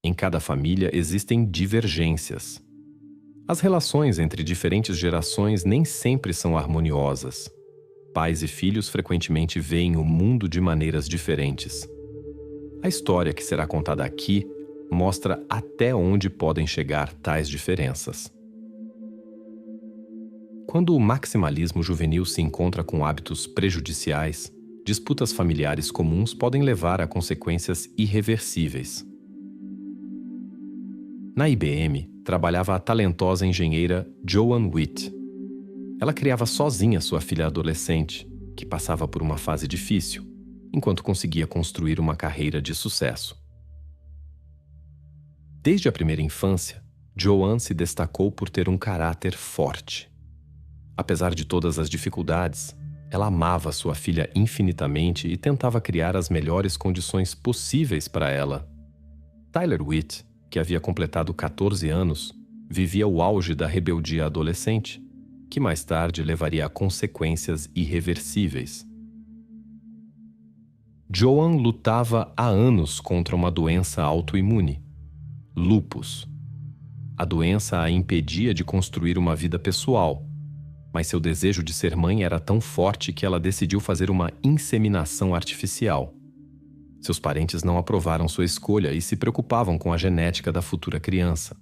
Em cada família existem divergências. As relações entre diferentes gerações nem sempre são harmoniosas. Pais e filhos frequentemente veem o mundo de maneiras diferentes. A história que será contada aqui mostra até onde podem chegar tais diferenças. Quando o maximalismo juvenil se encontra com hábitos prejudiciais, disputas familiares comuns podem levar a consequências irreversíveis. Na IBM, trabalhava a talentosa engenheira Joanne Witt. Ela criava sozinha sua filha adolescente, que passava por uma fase difícil, enquanto conseguia construir uma carreira de sucesso. Desde a primeira infância, Joanne se destacou por ter um caráter forte. Apesar de todas as dificuldades, ela amava sua filha infinitamente e tentava criar as melhores condições possíveis para ela. Tyler Witt, que havia completado 14 anos, vivia o auge da rebeldia adolescente, que mais tarde levaria a consequências irreversíveis. Joanne lutava há anos contra uma doença autoimune, lúpus. A doença a impedia de construir uma vida pessoal, mas seu desejo de ser mãe era tão forte que ela decidiu fazer uma inseminação artificial. Seus parentes não aprovaram sua escolha e se preocupavam com a genética da futura criança.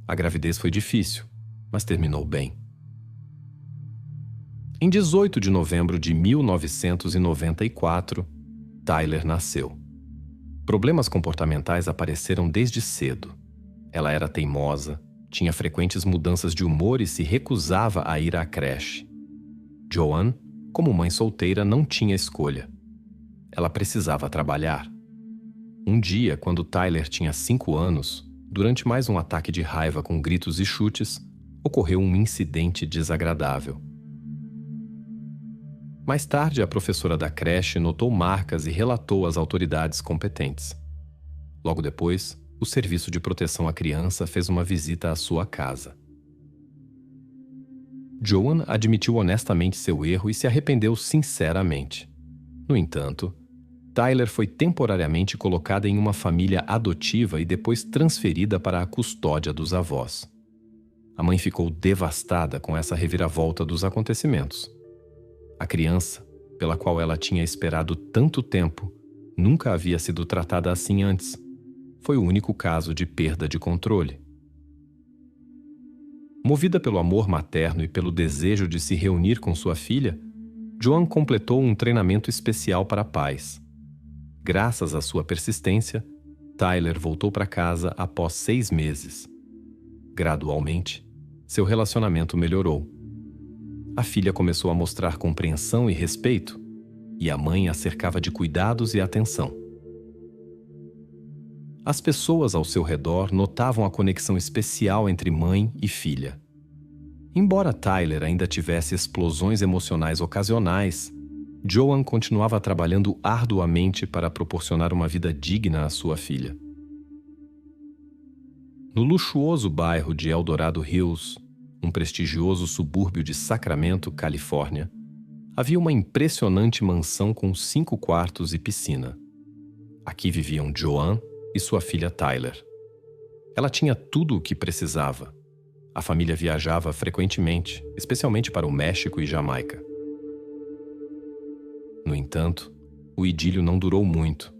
A gravidez foi difícil, mas terminou bem. Em 18 de novembro de 1994, Tyler nasceu. Problemas comportamentais apareceram desde cedo. Ela era teimosa, tinha frequentes mudanças de humor e se recusava a ir à creche. Joanne, como mãe solteira, não tinha escolha. Ela precisava trabalhar. Um dia, quando Tyler tinha 5 anos, durante mais um ataque de raiva com gritos e chutes, ocorreu um incidente desagradável. Mais tarde, a professora da creche notou marcas e relatou às autoridades competentes. Logo depois, o Serviço de Proteção à Criança fez uma visita à sua casa. Joanne admitiu honestamente seu erro e se arrependeu sinceramente. No entanto, Tyler foi temporariamente colocada em uma família adotiva e depois transferida para a custódia dos avós. A mãe ficou devastada com essa reviravolta dos acontecimentos. A criança, pela qual ela tinha esperado tanto tempo, nunca havia sido tratada assim antes. Foi o único caso de perda de controle. Movida pelo amor materno e pelo desejo de se reunir com sua filha, Joanne completou um treinamento especial para pais. Graças à sua persistência, Tyler voltou para casa após 6 meses. Gradualmente, seu relacionamento melhorou. A filha começou a mostrar compreensão e respeito, e a mãe a cercava de cuidados e atenção. As pessoas ao seu redor notavam a conexão especial entre mãe e filha. Embora Tyler ainda tivesse explosões emocionais ocasionais, Joanne continuava trabalhando arduamente para proporcionar uma vida digna à sua filha. No luxuoso bairro de Eldorado Hills, um prestigioso subúrbio de Sacramento, Califórnia, havia uma impressionante mansão com 5 quartos e piscina. Aqui viviam Joanne e sua filha Tyler. Ela tinha tudo o que precisava. A família viajava frequentemente, especialmente para o México e Jamaica. No entanto, o idílio não durou muito.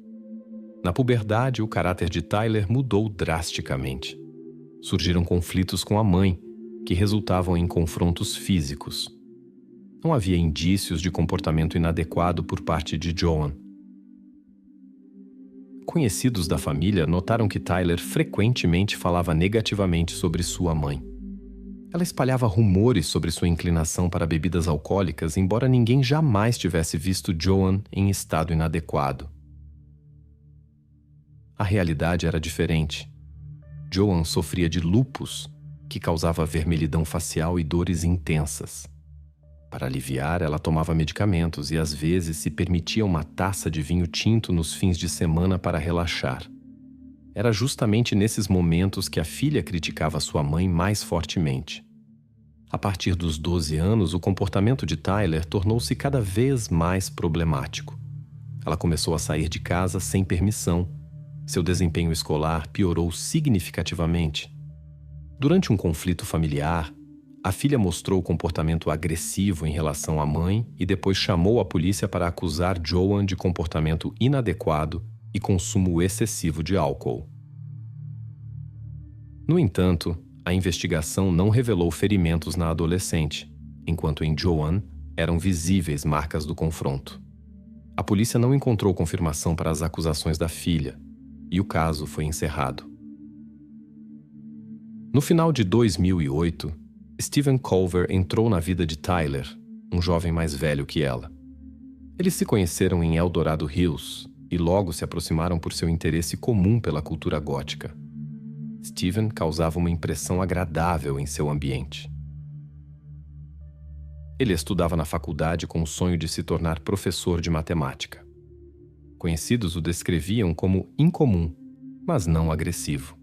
Na puberdade, o caráter de Tyler mudou drasticamente. Surgiram conflitos com a mãe, que resultavam em confrontos físicos. Não havia indícios de comportamento inadequado por parte de Joanne. Conhecidos da família notaram que Tyler frequentemente falava negativamente sobre sua mãe. Ela espalhava rumores sobre sua inclinação para bebidas alcoólicas, embora ninguém jamais tivesse visto Joanne em estado inadequado. A realidade era diferente. Joanne sofria de lúpus, que causava vermelhidão facial e dores intensas. Para aliviar, ela tomava medicamentos e às vezes se permitia uma taça de vinho tinto nos fins de semana para relaxar. Era justamente nesses momentos que a filha criticava sua mãe mais fortemente. A partir dos 12 anos, o comportamento de Tyler tornou-se cada vez mais problemático. Ela começou a sair de casa sem permissão, seu desempenho escolar piorou significativamente. Durante um conflito familiar, a filha mostrou comportamento agressivo em relação à mãe e depois chamou a polícia para acusar Joan de comportamento inadequado e consumo excessivo de álcool. No entanto, a investigação não revelou ferimentos na adolescente, enquanto em Joan eram visíveis marcas do confronto. A polícia não encontrou confirmação para as acusações da filha, e o caso foi encerrado. No final de 2008, Stephen Culver entrou na vida de Tyler, um jovem mais velho que ela. Eles se conheceram em Eldorado Hills e logo se aproximaram por seu interesse comum pela cultura gótica. Stephen causava uma impressão agradável em seu ambiente. Ele estudava na faculdade com o sonho de se tornar professor de matemática. Conhecidos o descreviam como incomum, mas não agressivo.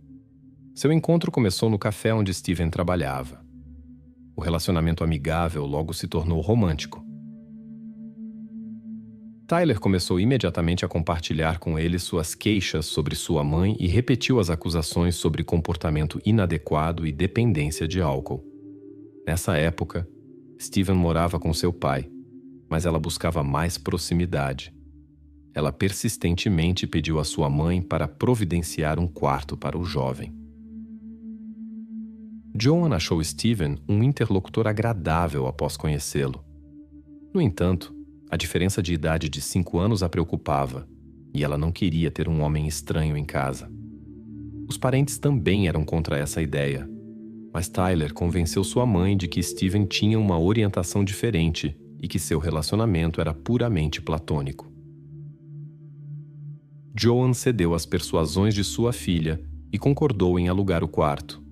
Seu encontro começou no café onde Stephen trabalhava. O relacionamento amigável logo se tornou romântico. Tyler começou imediatamente a compartilhar com ele suas queixas sobre sua mãe e repetiu as acusações sobre comportamento inadequado e dependência de álcool. Nessa época, Stephen morava com seu pai, mas ela buscava mais proximidade. Ela persistentemente pediu à sua mãe para providenciar um quarto para o jovem. Joan achou Stephen um interlocutor agradável após conhecê-lo. No entanto, a diferença de idade de 5 anos a preocupava, e ela não queria ter um homem estranho em casa. Os parentes também eram contra essa ideia, mas Tyler convenceu sua mãe de que Stephen tinha uma orientação diferente e que seu relacionamento era puramente platônico. Joan cedeu às persuasões de sua filha e concordou em alugar o quarto.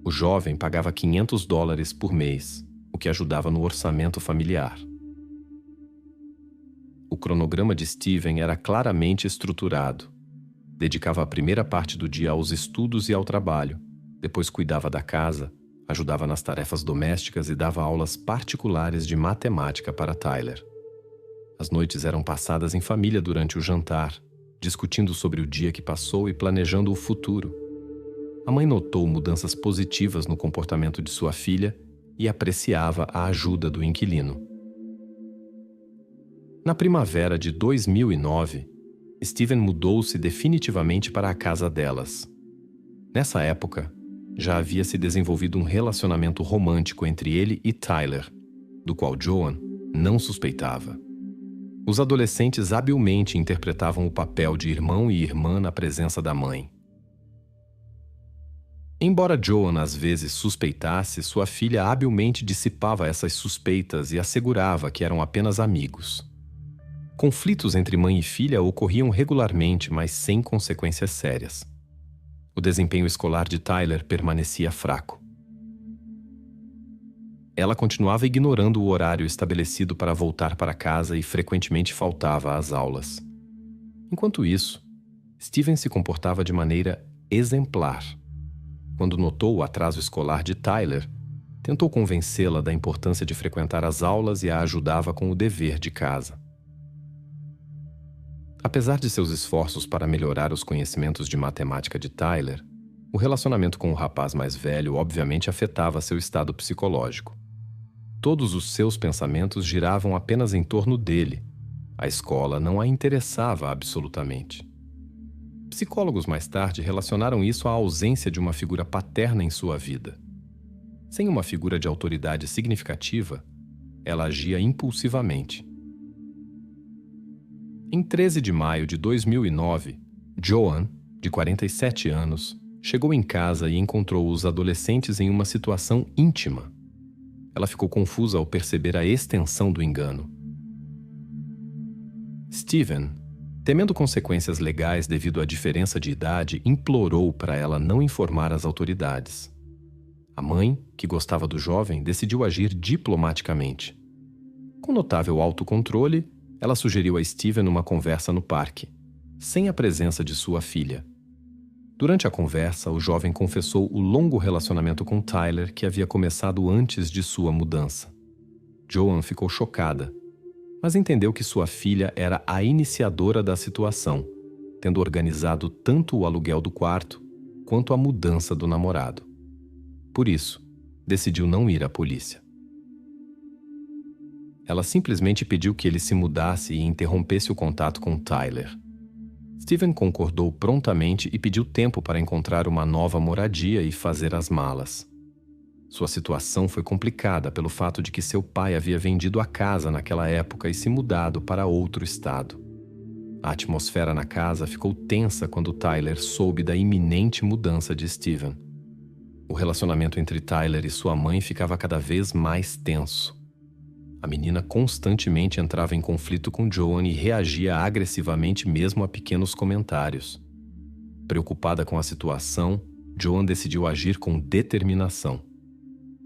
O jovem pagava $500 por mês, o que ajudava no orçamento familiar. O cronograma de Stephen era claramente estruturado. Dedicava a primeira parte do dia aos estudos e ao trabalho, depois cuidava da casa, ajudava nas tarefas domésticas e dava aulas particulares de matemática para Tyler. As noites eram passadas em família durante o jantar, discutindo sobre o dia que passou e planejando o futuro. A mãe notou mudanças positivas no comportamento de sua filha e apreciava a ajuda do inquilino. Na primavera de 2009, Stephen mudou-se definitivamente para a casa delas. Nessa época, já havia se desenvolvido um relacionamento romântico entre ele e Tyler, do qual Joan não suspeitava. Os adolescentes habilmente interpretavam o papel de irmão e irmã na presença da mãe. Embora Joan às vezes suspeitasse, sua filha habilmente dissipava essas suspeitas e assegurava que eram apenas amigos. Conflitos entre mãe e filha ocorriam regularmente, mas sem consequências sérias. O desempenho escolar de Tyler permanecia fraco. Ela continuava ignorando o horário estabelecido para voltar para casa e frequentemente faltava às aulas. Enquanto isso, Stephen se comportava de maneira exemplar. Quando notou o atraso escolar de Tyler, tentou convencê-la da importância de frequentar as aulas e a ajudava com o dever de casa. Apesar de seus esforços para melhorar os conhecimentos de matemática de Tyler, o relacionamento com o rapaz mais velho obviamente afetava seu estado psicológico. Todos os seus pensamentos giravam apenas em torno dele. A escola não a interessava absolutamente. Psicólogos mais tarde relacionaram isso à ausência de uma figura paterna em sua vida. Sem uma figura de autoridade significativa, ela agia impulsivamente. Em 13 de maio de 2009, Joan, de 47 anos, chegou em casa e encontrou os adolescentes em uma situação íntima. Ela ficou confusa ao perceber a extensão do engano. Stephen, temendo consequências legais devido à diferença de idade, implorou para ela não informar as autoridades. A mãe, que gostava do jovem, decidiu agir diplomaticamente. Com notável autocontrole, ela sugeriu a Stephen uma conversa no parque, sem a presença de sua filha. Durante a conversa, o jovem confessou o longo relacionamento com Tyler que havia começado antes de sua mudança. Joan ficou chocada, mas entendeu que sua filha era a iniciadora da situação, tendo organizado tanto o aluguel do quarto quanto a mudança do namorado. Por isso, decidiu não ir à polícia. Ela simplesmente pediu que ele se mudasse e interrompesse o contato com Tyler. Steven concordou prontamente e pediu tempo para encontrar uma nova moradia e fazer as malas. Sua situação foi complicada pelo fato de que seu pai havia vendido a casa naquela época e se mudado para outro estado. A atmosfera na casa ficou tensa quando Tyler soube da iminente mudança de Steven. O relacionamento entre Tyler e sua mãe ficava cada vez mais tenso. A menina constantemente entrava em conflito com Joan e reagia agressivamente mesmo a pequenos comentários. Preocupada com a situação, Joan decidiu agir com determinação.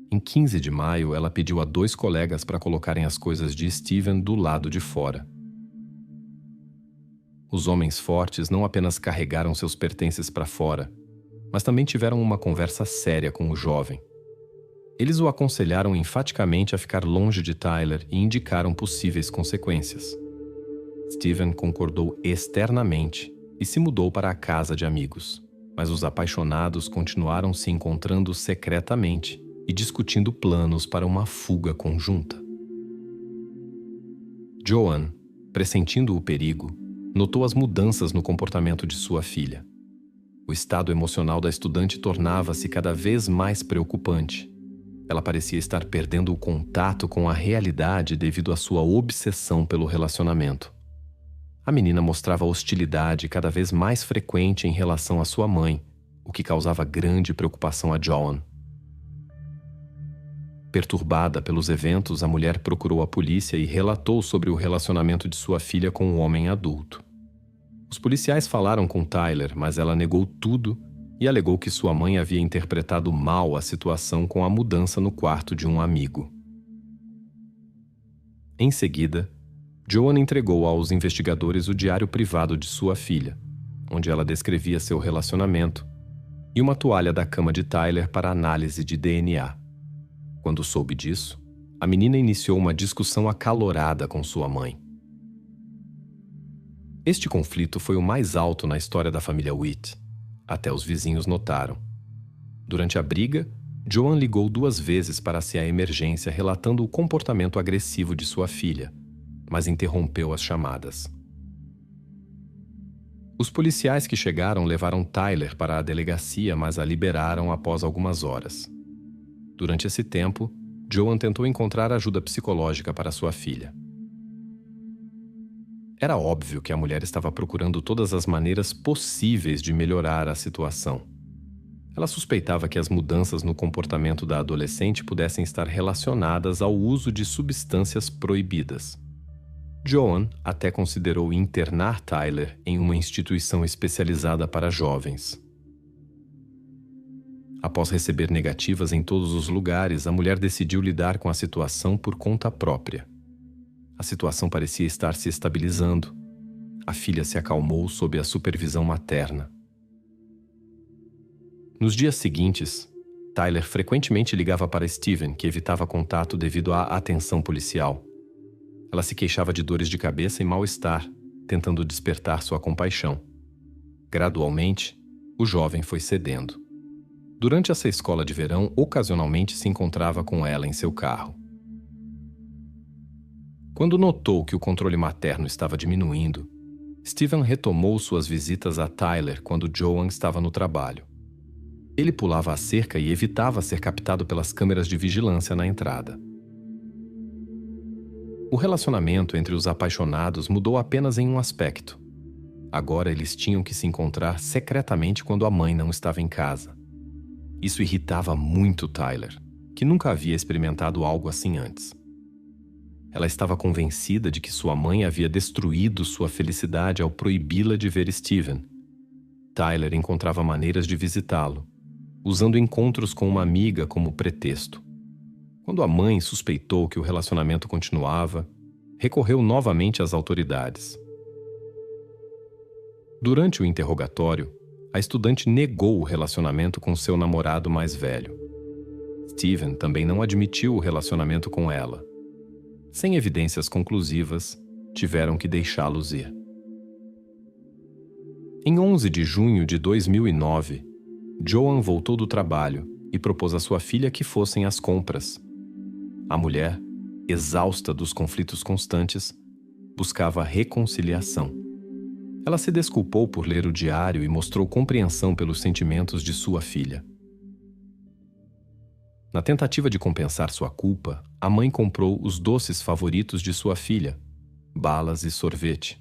Em 15 de maio, ela pediu a 2 colegas para colocarem as coisas de Steven do lado de fora. Os homens fortes não apenas carregaram seus pertences para fora, mas também tiveram uma conversa séria com o jovem. Eles o aconselharam enfaticamente a ficar longe de Tyler e indicaram possíveis consequências. Steven concordou externamente e se mudou para a casa de amigos, mas os apaixonados continuaram se encontrando secretamente e discutindo planos para uma fuga conjunta. Joan, pressentindo o perigo, notou as mudanças no comportamento de sua filha. O estado emocional da estudante tornava-se cada vez mais preocupante. Ela parecia estar perdendo o contato com a realidade devido à sua obsessão pelo relacionamento. A menina mostrava hostilidade cada vez mais frequente em relação à sua mãe, o que causava grande preocupação a Joan. Perturbada pelos eventos, a mulher procurou a polícia e relatou sobre o relacionamento de sua filha com um homem adulto. Os policiais falaram com Tyler, mas ela negou tudo e alegou que sua mãe havia interpretado mal a situação com a mudança no quarto de um amigo. Em seguida, Joan entregou aos investigadores o diário privado de sua filha, onde ela descrevia seu relacionamento, e uma toalha da cama de Tyler para análise de DNA. Quando soube disso, a menina iniciou uma discussão acalorada com sua mãe. Este conflito foi o mais alto na história da família Witt. Até os vizinhos notaram. Durante a briga, Joan ligou 2 vezes para a emergência relatando o comportamento agressivo de sua filha, mas interrompeu as chamadas. Os policiais que chegaram levaram Tyler para a delegacia, mas a liberaram após algumas horas. Durante esse tempo, Joan tentou encontrar ajuda psicológica para sua filha. Era óbvio que a mulher estava procurando todas as maneiras possíveis de melhorar a situação. Ela suspeitava que as mudanças no comportamento da adolescente pudessem estar relacionadas ao uso de substâncias proibidas. Joan até considerou internar Tyler em uma instituição especializada para jovens. Após receber negativas em todos os lugares, a mulher decidiu lidar com a situação por conta própria. A situação parecia estar se estabilizando. A filha se acalmou sob a supervisão materna. Nos dias seguintes, Tyler frequentemente ligava para Steven, que evitava contato devido à atenção policial. Ela se queixava de dores de cabeça e mal-estar, tentando despertar sua compaixão. Gradualmente, o jovem foi cedendo. Durante essa escola de verão, ocasionalmente se encontrava com ela em seu carro. Quando notou que o controle materno estava diminuindo, Steven retomou suas visitas a Tyler quando Joan estava no trabalho. Ele pulava a cerca e evitava ser captado pelas câmeras de vigilância na entrada. O relacionamento entre os apaixonados mudou apenas em um aspecto. Agora eles tinham que se encontrar secretamente quando a mãe não estava em casa. Isso irritava muito Tyler, que nunca havia experimentado algo assim antes. Ela estava convencida de que sua mãe havia destruído sua felicidade ao proibi-la de ver Steven. Tyler encontrava maneiras de visitá-lo, usando encontros com uma amiga como pretexto. Quando a mãe suspeitou que o relacionamento continuava, recorreu novamente às autoridades. Durante o interrogatório, a estudante negou o relacionamento com seu namorado mais velho. Steven também não admitiu o relacionamento com ela. Sem evidências conclusivas, tiveram que deixá-los ir. Em 11 de junho de 2009, Joan voltou do trabalho e propôs à sua filha que fossem às compras. A mulher, exausta dos conflitos constantes, buscava reconciliação. Ela se desculpou por ler o diário e mostrou compreensão pelos sentimentos de sua filha. Na tentativa de compensar sua culpa, a mãe comprou os doces favoritos de sua filha, balas e sorvete.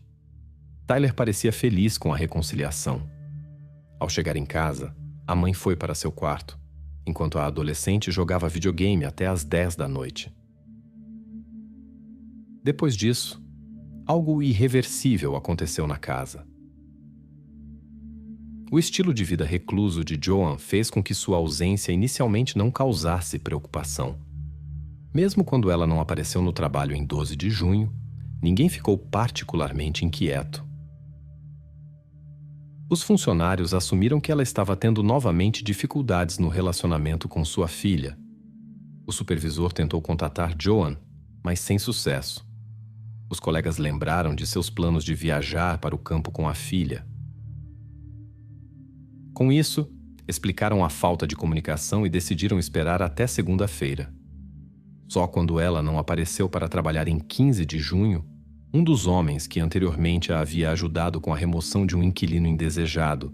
Tyler parecia feliz com a reconciliação. Ao chegar em casa, a mãe foi para seu quarto, enquanto a adolescente jogava videogame até às 10 da noite. Depois disso, algo irreversível aconteceu na casa. O estilo de vida recluso de Joan fez com que sua ausência inicialmente não causasse preocupação. Mesmo quando ela não apareceu no trabalho em 12 de junho, ninguém ficou particularmente inquieto. Os funcionários assumiram que ela estava tendo novamente dificuldades no relacionamento com sua filha. O supervisor tentou contatar Joan, mas sem sucesso. Os colegas lembraram de seus planos de viajar para o campo com a filha. Com isso, explicaram a falta de comunicação e decidiram esperar até segunda-feira. Só quando ela não apareceu para trabalhar em 15 de junho, um dos homens que anteriormente a havia ajudado com a remoção de um inquilino indesejado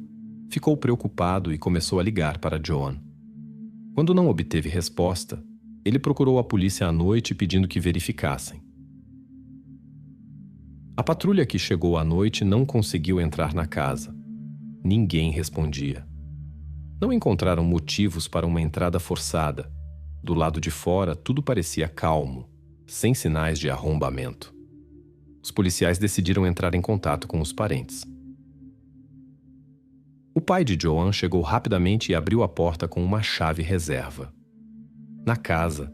ficou preocupado e começou a ligar para Joan. Quando não obteve resposta, ele procurou a polícia à noite pedindo que verificassem. A patrulha que chegou à noite não conseguiu entrar na casa. Ninguém respondia. Não encontraram motivos para uma entrada forçada. Do lado de fora, tudo parecia calmo, sem sinais de arrombamento. Os policiais decidiram entrar em contato com os parentes. O pai de Joan chegou rapidamente e abriu a porta com uma chave reserva. Na casa,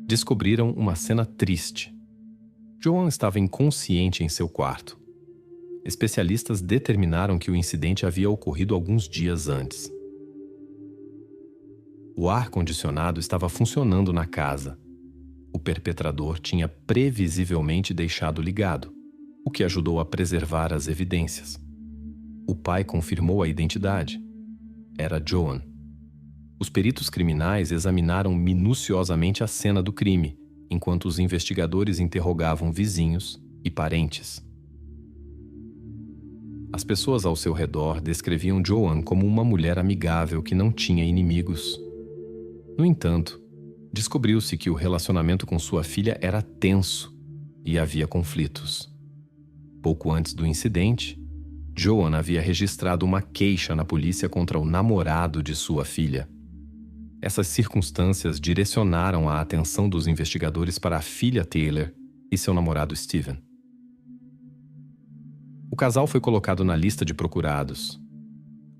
descobriram uma cena triste. Joan estava inconsciente em seu quarto. Especialistas determinaram que o incidente havia ocorrido alguns dias antes. O ar-condicionado estava funcionando na casa. O perpetrador tinha previsivelmente deixado ligado, o que ajudou a preservar as evidências. O pai confirmou a identidade. Era Joan. Os peritos criminais examinaram minuciosamente a cena do crime, enquanto os investigadores interrogavam vizinhos e parentes. As pessoas ao seu redor descreviam Joan como uma mulher amigável que não tinha inimigos. No entanto, descobriu-se que o relacionamento com sua filha era tenso e havia conflitos. Pouco antes do incidente, Joan havia registrado uma queixa na polícia contra o namorado de sua filha. Essas circunstâncias direcionaram a atenção dos investigadores para a filha Taylor e seu namorado Steven. O casal foi colocado na lista de procurados.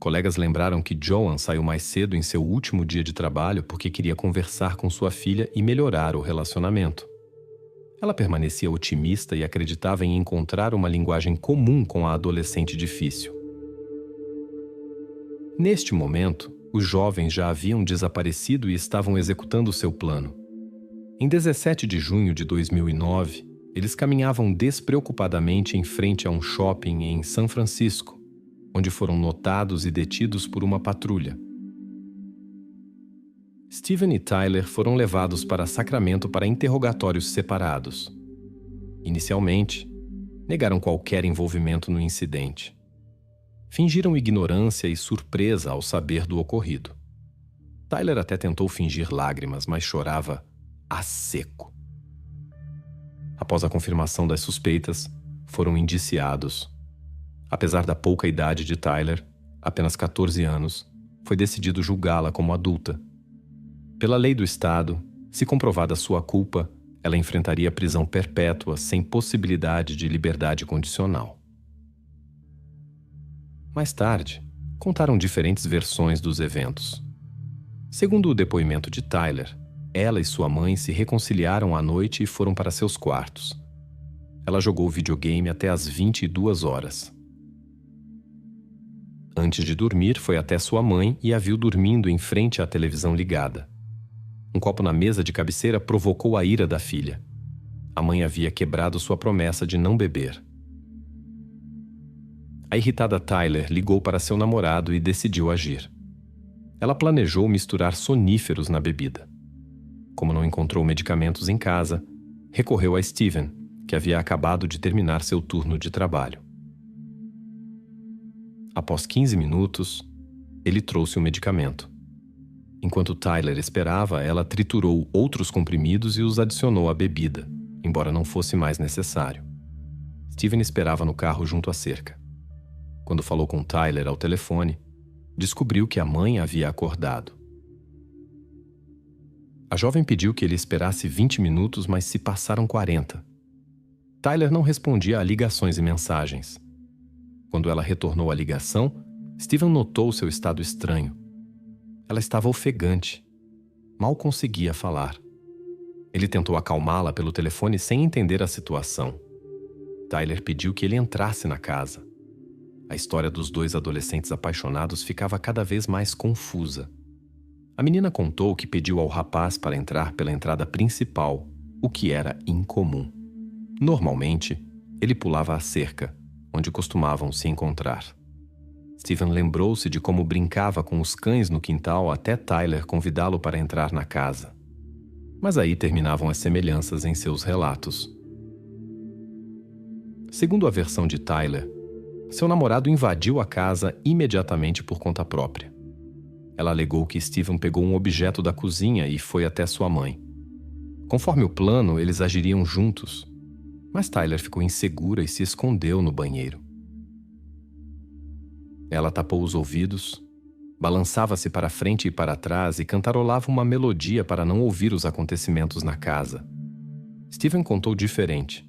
Colegas lembraram que Joan saiu mais cedo em seu último dia de trabalho porque queria conversar com sua filha e melhorar o relacionamento. Ela permanecia otimista e acreditava em encontrar uma linguagem comum com a adolescente difícil. Neste momento, os jovens já haviam desaparecido e estavam executando seu plano. Em 17 de junho de 2009, eles caminhavam despreocupadamente em frente a um shopping em São Francisco, onde foram notados e detidos por uma patrulha. Steven e Tyler foram levados para Sacramento para interrogatórios separados. Inicialmente, negaram qualquer envolvimento no incidente. Fingiram ignorância e surpresa ao saber do ocorrido. Tyler até tentou fingir lágrimas, mas chorava a seco. Após a confirmação das suspeitas, foram indiciados. Apesar da pouca idade de Tyler, apenas 14 anos, foi decidido julgá-la como adulta. Pela lei do estado, se comprovada sua culpa, ela enfrentaria prisão perpétua sem possibilidade de liberdade condicional. Mais tarde, contaram diferentes versões dos eventos. Segundo o depoimento de Tyler, ela e sua mãe se reconciliaram à noite e foram para seus quartos. Ela jogou videogame até às 22 horas. Antes de dormir, foi até sua mãe e a viu dormindo em frente à televisão ligada. Um copo na mesa de cabeceira provocou a ira da filha. A mãe havia quebrado sua promessa de não beber. A irritada Tyler ligou para seu namorado e decidiu agir. Ela planejou misturar soníferos na bebida. Como não encontrou medicamentos em casa, recorreu a Steven, que havia acabado de terminar seu turno de trabalho. Após 15 minutos, ele trouxe o medicamento. Enquanto Tyler esperava, ela triturou outros comprimidos e os adicionou à bebida, embora não fosse mais necessário. Steven esperava no carro junto à cerca. Quando falou com Tyler ao telefone, descobriu que a mãe havia acordado. A jovem pediu que ele esperasse 20 minutos, mas se passaram 40. Tyler não respondia a ligações e mensagens. Quando ela retornou à ligação, Steven notou seu estado estranho. Ela estava ofegante. Mal conseguia falar. Ele tentou acalmá-la pelo telefone sem entender a situação. Tyler pediu que ele entrasse na casa. A história dos dois adolescentes apaixonados ficava cada vez mais confusa. A menina contou que pediu ao rapaz para entrar pela entrada principal, o que era incomum. Normalmente, ele pulava a cerca, onde costumavam se encontrar. Steven lembrou-se de como brincava com os cães no quintal até Tyler convidá-lo para entrar na casa. Mas aí terminavam as semelhanças em seus relatos. Segundo a versão de Tyler, seu namorado invadiu a casa imediatamente por conta própria. Ela alegou que Steven pegou um objeto da cozinha e foi até sua mãe. Conforme o plano, eles agiriam juntos, mas Tyler ficou insegura e se escondeu no banheiro. Ela tapou os ouvidos, balançava-se para frente e para trás e cantarolava uma melodia para não ouvir os acontecimentos na casa. Steven contou diferente.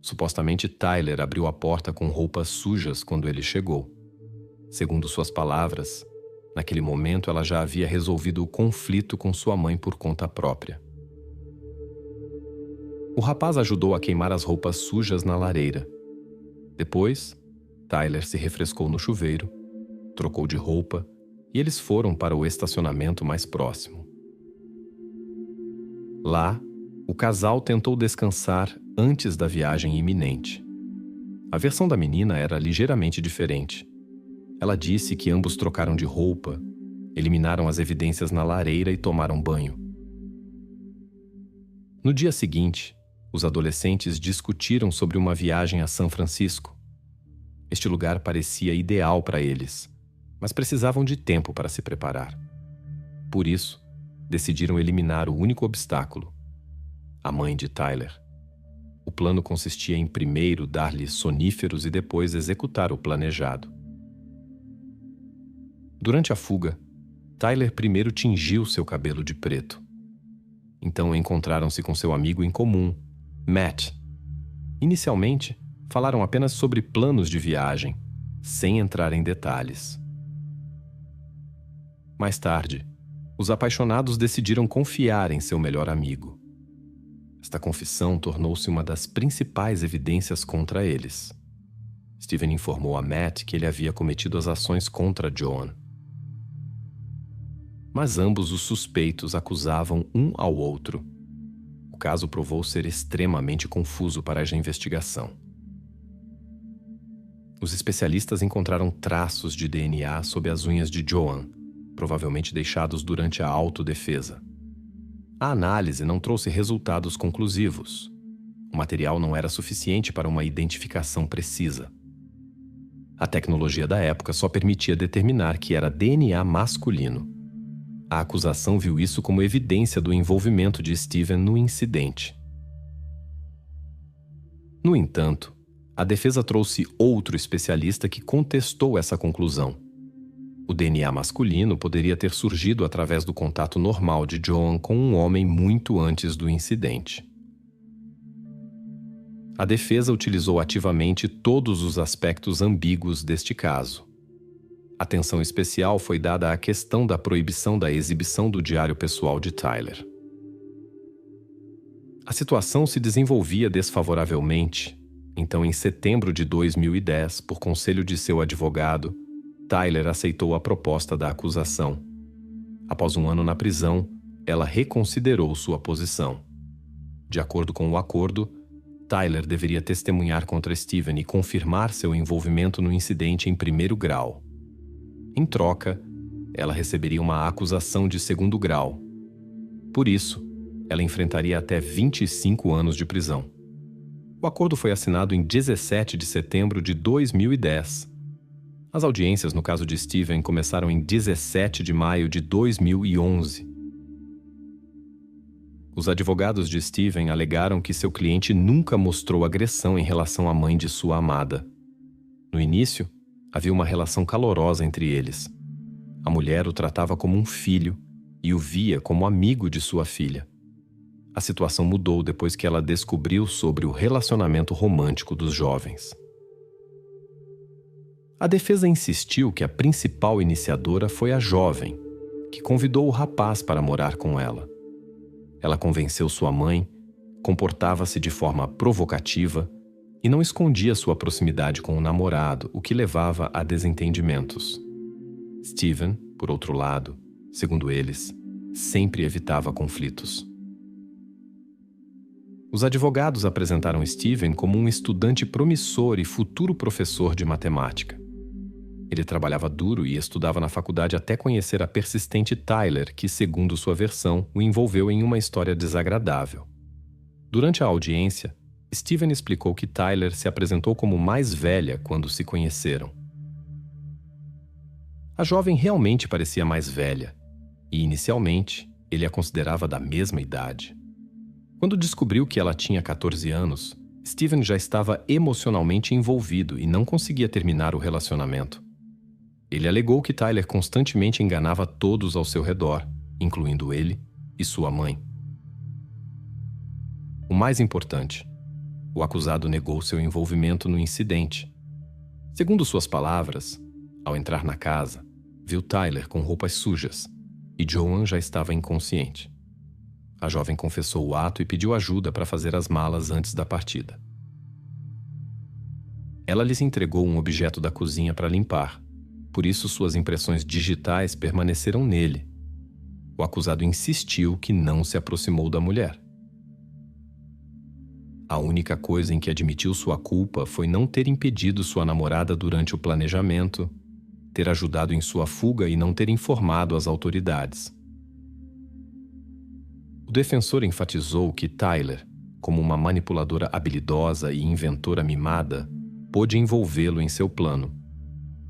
Supostamente Tyler abriu a porta com roupas sujas quando ele chegou. Segundo suas palavras, naquele momento ela já havia resolvido o conflito com sua mãe por conta própria. O rapaz ajudou a queimar as roupas sujas na lareira. Depois, Tyler se refrescou no chuveiro, trocou de roupa e eles foram para o estacionamento mais próximo. Lá, o casal tentou descansar antes da viagem iminente. A versão da menina era ligeiramente diferente. Ela disse que ambos trocaram de roupa, eliminaram as evidências na lareira e tomaram banho. No dia seguinte, os adolescentes discutiram sobre uma viagem a São Francisco. Este lugar parecia ideal para eles, mas precisavam de tempo para se preparar. Por isso, decidiram eliminar o único obstáculo: a mãe de Tyler. O plano consistia em primeiro dar-lhe soníferos e depois executar o planejado. Durante a fuga, Tyler primeiro tingiu seu cabelo de preto. Então encontraram-se com seu amigo em comum, Matt. Inicialmente, falaram apenas sobre planos de viagem, sem entrar em detalhes. Mais tarde, os apaixonados decidiram confiar em seu melhor amigo. Esta confissão tornou-se uma das principais evidências contra eles. Steven informou a Matt que ele havia cometido as ações contra Joan. Mas ambos os suspeitos acusavam um ao outro. O caso provou ser extremamente confuso para a investigação. Os especialistas encontraram traços de DNA sob as unhas de Joan, provavelmente deixados durante a autodefesa. A análise não trouxe resultados conclusivos. O material não era suficiente para uma identificação precisa. A tecnologia da época só permitia determinar que era DNA masculino. A acusação viu isso como evidência do envolvimento de Steven no incidente. No entanto, a defesa trouxe outro especialista que contestou essa conclusão. O DNA masculino poderia ter surgido através do contato normal de Joan com um homem muito antes do incidente. A defesa utilizou ativamente todos os aspectos ambíguos deste caso. Atenção especial foi dada à questão da proibição da exibição do diário pessoal de Tyler. A situação se desenvolvia desfavoravelmente, então em setembro de 2010, por conselho de seu advogado, Tyler aceitou a proposta da acusação. Após um ano na prisão, ela reconsiderou sua posição. De acordo com o acordo, Tyler deveria testemunhar contra Steven e confirmar seu envolvimento no incidente em primeiro grau. Em troca, ela receberia uma acusação de segundo grau. Por isso, ela enfrentaria até 25 anos de prisão. O acordo foi assinado em 17 de setembro de 2010. As audiências no caso de Steven começaram em 17 de maio de 2011. Os advogados de Steven alegaram que seu cliente nunca mostrou agressão em relação à mãe de sua amada. No início, havia uma relação calorosa entre eles. A mulher o tratava como um filho e o via como amigo de sua filha. A situação mudou depois que ela descobriu sobre o relacionamento romântico dos jovens. A defesa insistiu que a principal iniciadora foi a jovem, que convidou o rapaz para morar com ela. Ela convenceu sua mãe, comportava-se de forma provocativa e não escondia sua proximidade com o namorado, o que levava a desentendimentos. Steven, por outro lado, segundo eles, sempre evitava conflitos. Os advogados apresentaram Steven como um estudante promissor e futuro professor de matemática. Ele trabalhava duro e estudava na faculdade até conhecer a persistente Tyler, que, segundo sua versão, o envolveu em uma história desagradável. Durante a audiência, Steven explicou que Tyler se apresentou como mais velha quando se conheceram. A jovem realmente parecia mais velha, e inicialmente ele a considerava da mesma idade. Quando descobriu que ela tinha 14 anos, Steven já estava emocionalmente envolvido e não conseguia terminar o relacionamento. Ele alegou que Tyler constantemente enganava todos ao seu redor, incluindo ele e sua mãe. O mais importante, o acusado negou seu envolvimento no incidente. Segundo suas palavras, ao entrar na casa, viu Tyler com roupas sujas e Joan já estava inconsciente. A jovem confessou o ato e pediu ajuda para fazer as malas antes da partida. Ela lhes entregou um objeto da cozinha para limpar. Por isso, suas impressões digitais permaneceram nele. O acusado insistiu que não se aproximou da mulher. A única coisa em que admitiu sua culpa foi não ter impedido sua namorada durante o planejamento, ter ajudado em sua fuga e não ter informado as autoridades. O defensor enfatizou que Tyler, como uma manipuladora habilidosa e inventora mimada, pôde envolvê-lo em seu plano.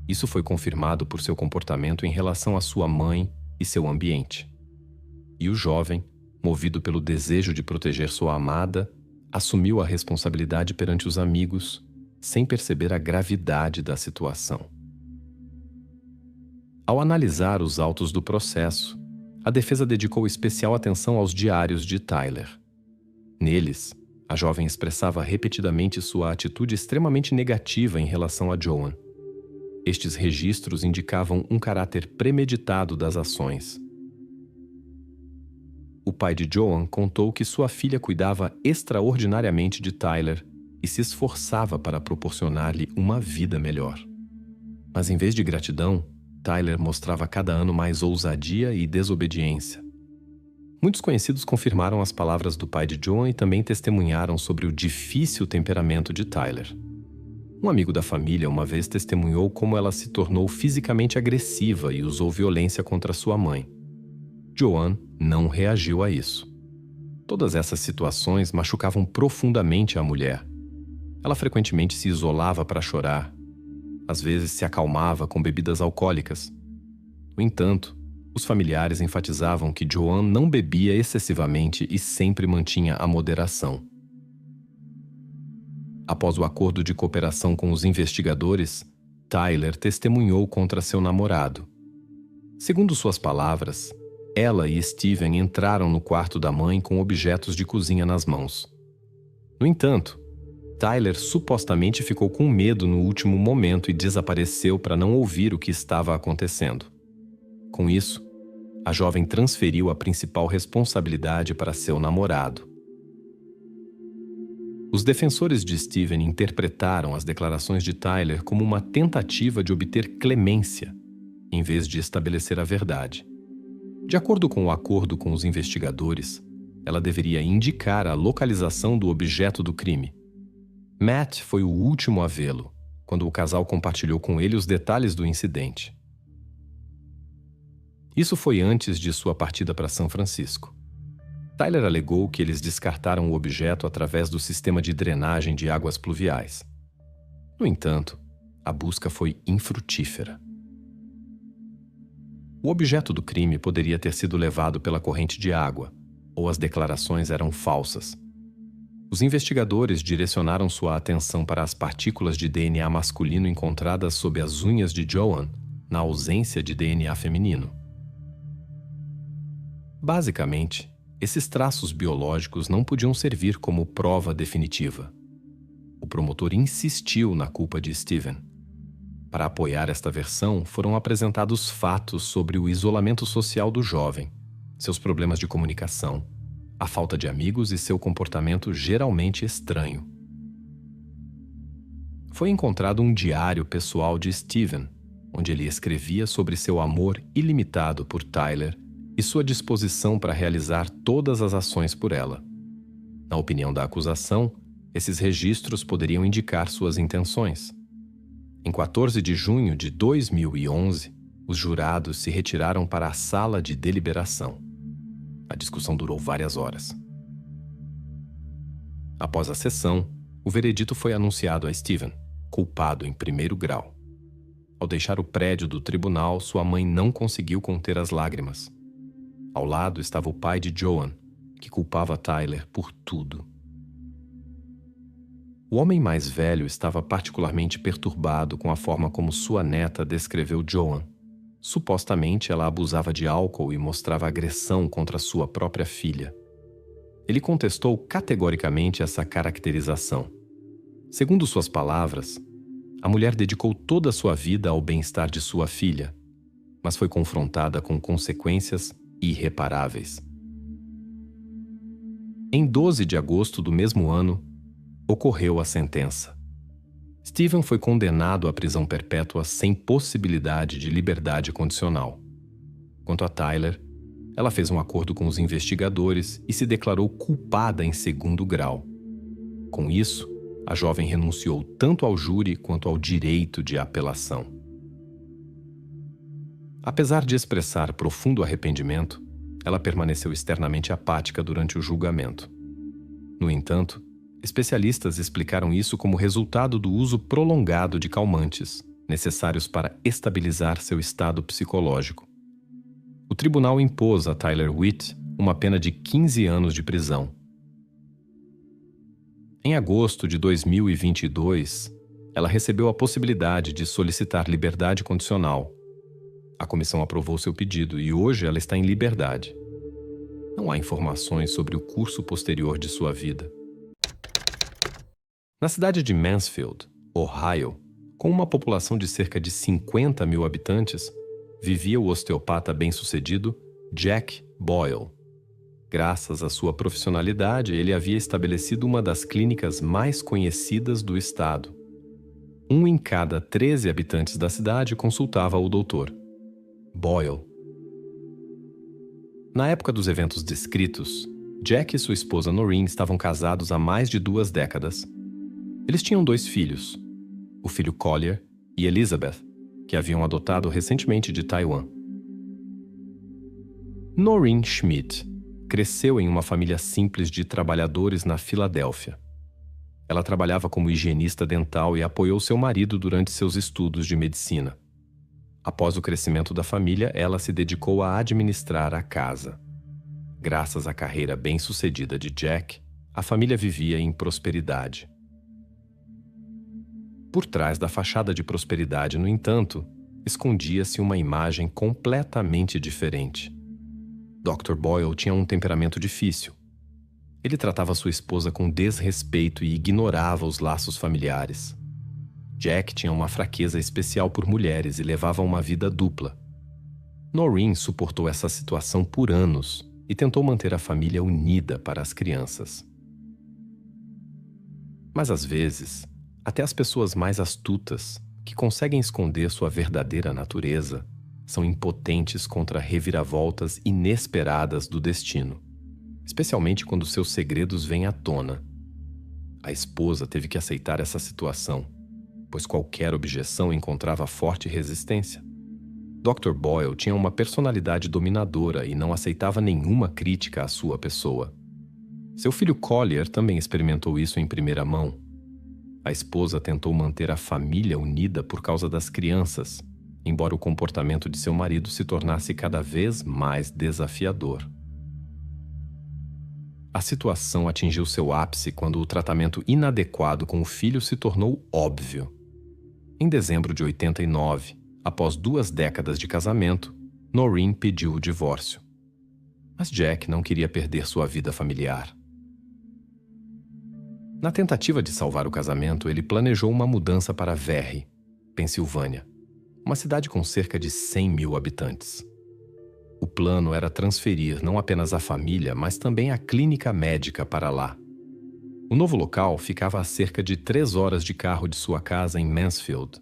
Isso foi confirmado por seu comportamento em relação à sua mãe e seu ambiente. E o jovem, movido pelo desejo de proteger sua amada, assumiu a responsabilidade perante os amigos, sem perceber a gravidade da situação. Ao analisar os autos do processo, a defesa dedicou especial atenção aos diários de Tyler. Neles, a jovem expressava repetidamente sua atitude extremamente negativa em relação a Joan. Estes registros indicavam um caráter premeditado das ações. O pai de Joan contou que sua filha cuidava extraordinariamente de Tyler e se esforçava para proporcionar-lhe uma vida melhor. Mas em vez de gratidão, Tyler mostrava cada ano mais ousadia e desobediência. Muitos conhecidos confirmaram as palavras do pai de Joan e também testemunharam sobre o difícil temperamento de Tyler. Um amigo da família uma vez testemunhou como ela se tornou fisicamente agressiva e usou violência contra sua mãe. Joan não reagiu a isso. Todas essas situações machucavam profundamente a mulher. Ela frequentemente se isolava para chorar. Às vezes se acalmava com bebidas alcoólicas. No entanto, os familiares enfatizavam que Joan não bebia excessivamente e sempre mantinha a moderação. Após o acordo de cooperação com os investigadores, Tyler testemunhou contra seu namorado. Segundo suas palavras, ela e Steven entraram no quarto da mãe com objetos de cozinha nas mãos. No entanto, Tyler supostamente ficou com medo no último momento e desapareceu para não ouvir o que estava acontecendo. Com isso, a jovem transferiu a principal responsabilidade para seu namorado. Os defensores de Steven interpretaram as declarações de Tyler como uma tentativa de obter clemência, em vez de estabelecer a verdade. De acordo com o acordo com os investigadores, ela deveria indicar a localização do objeto do crime, Matt foi o último a vê-lo, quando o casal compartilhou com ele os detalhes do incidente. Isso foi antes de sua partida para São Francisco. Tyler alegou que eles descartaram o objeto através do sistema de drenagem de águas pluviais. No entanto, a busca foi infrutífera. O objeto do crime poderia ter sido levado pela corrente de água, ou as declarações eram falsas. Os investigadores direcionaram sua atenção para as partículas de DNA masculino encontradas sob as unhas de Joan, na ausência de DNA feminino. Basicamente, esses traços biológicos não podiam servir como prova definitiva. O promotor insistiu na culpa de Steven. Para apoiar esta versão, foram apresentados fatos sobre o isolamento social do jovem, seus problemas de comunicação, a falta de amigos e seu comportamento geralmente estranho. Foi encontrado um diário pessoal de Steven, onde ele escrevia sobre seu amor ilimitado por Tyler e sua disposição para realizar todas as ações por ela. Na opinião da acusação, esses registros poderiam indicar suas intenções. Em 14 de junho de 2011, os jurados se retiraram para a sala de deliberação. A discussão durou várias horas. Após a sessão, o veredito foi anunciado a Steven, culpado em primeiro grau. Ao deixar o prédio do tribunal, sua mãe não conseguiu conter as lágrimas. Ao lado estava o pai de Joan, que culpava Tyler por tudo. O homem mais velho estava particularmente perturbado com a forma como sua neta descreveu Joan. Supostamente, ela abusava de álcool e mostrava agressão contra sua própria filha. Ele contestou categoricamente essa caracterização. Segundo suas palavras, a mulher dedicou toda a sua vida ao bem-estar de sua filha, mas foi confrontada com consequências irreparáveis. Em 12 de agosto do mesmo ano, ocorreu a sentença. Steven foi condenado à prisão perpétua sem possibilidade de liberdade condicional. Quanto a Tyler, ela fez um acordo com os investigadores e se declarou culpada em segundo grau. Com isso, a jovem renunciou tanto ao júri quanto ao direito de apelação. Apesar de expressar profundo arrependimento, ela permaneceu externamente apática durante o julgamento. No entanto, especialistas explicaram isso como resultado do uso prolongado de calmantes, necessários para estabilizar seu estado psicológico. O tribunal impôs a Tyler Witt uma pena de 15 anos de prisão. Em agosto de 2022, ela recebeu a possibilidade de solicitar liberdade condicional. A comissão aprovou seu pedido e hoje ela está em liberdade. Não há informações sobre o curso posterior de sua vida. Na cidade de Mansfield, Ohio, com uma população de cerca de 50 mil habitantes, vivia o osteopata bem-sucedido Jack Boyle. Graças à sua profissionalidade, ele havia estabelecido uma das clínicas mais conhecidas do estado. 1 em cada 13 habitantes da cidade consultava o doutor. Boyle. Na época dos eventos descritos, Jack e sua esposa Noreen estavam casados há mais de 2 décadas. Eles tinham 2 filhos, o filho Collier e Elizabeth, que haviam adotado recentemente de Taiwan. Noreen Schmidt cresceu em uma família simples de trabalhadores na Filadélfia. Ela trabalhava como higienista dental e apoiou seu marido durante seus estudos de medicina. Após o crescimento da família, ela se dedicou a administrar a casa. Graças à carreira bem-sucedida de Jack, a família vivia em prosperidade. Por trás da fachada de prosperidade, no entanto, escondia-se uma imagem completamente diferente. Dr. Boyle tinha um temperamento difícil. Ele tratava sua esposa com desrespeito e ignorava os laços familiares. Jack tinha uma fraqueza especial por mulheres e levava uma vida dupla. Noreen suportou essa situação por anos e tentou manter a família unida para as crianças. Mas às vezes, até as pessoas mais astutas, que conseguem esconder sua verdadeira natureza, são impotentes contra reviravoltas inesperadas do destino, especialmente quando seus segredos vêm à tona. A esposa teve que aceitar essa situação, pois qualquer objeção encontrava forte resistência. Dr. Boyle tinha uma personalidade dominadora e não aceitava nenhuma crítica à sua pessoa. Seu filho Collier também experimentou isso em primeira mão. A esposa tentou manter a família unida por causa das crianças, embora o comportamento de seu marido se tornasse cada vez mais desafiador. A situação atingiu seu ápice quando o tratamento inadequado com o filho se tornou óbvio. Em dezembro de 89, após 2 décadas de casamento, Noreen pediu o divórcio. Mas Jack não queria perder sua vida familiar. Na tentativa de salvar o casamento, ele planejou uma mudança para Verre, Pensilvânia, uma cidade com cerca de 100 mil habitantes. O plano era transferir não apenas a família, mas também a clínica médica para lá. O novo local ficava a cerca de 3 horas de carro de sua casa em Mansfield.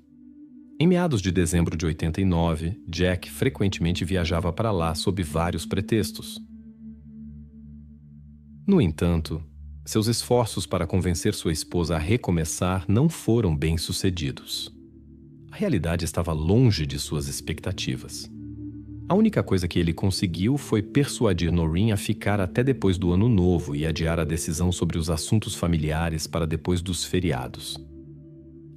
Em meados de dezembro de 89, Jack frequentemente viajava para lá sob vários pretextos. No entanto, seus esforços para convencer sua esposa a recomeçar não foram bem-sucedidos. A realidade estava longe de suas expectativas. A única coisa que ele conseguiu foi persuadir Noreen a ficar até depois do Ano Novo e adiar a decisão sobre os assuntos familiares para depois dos feriados.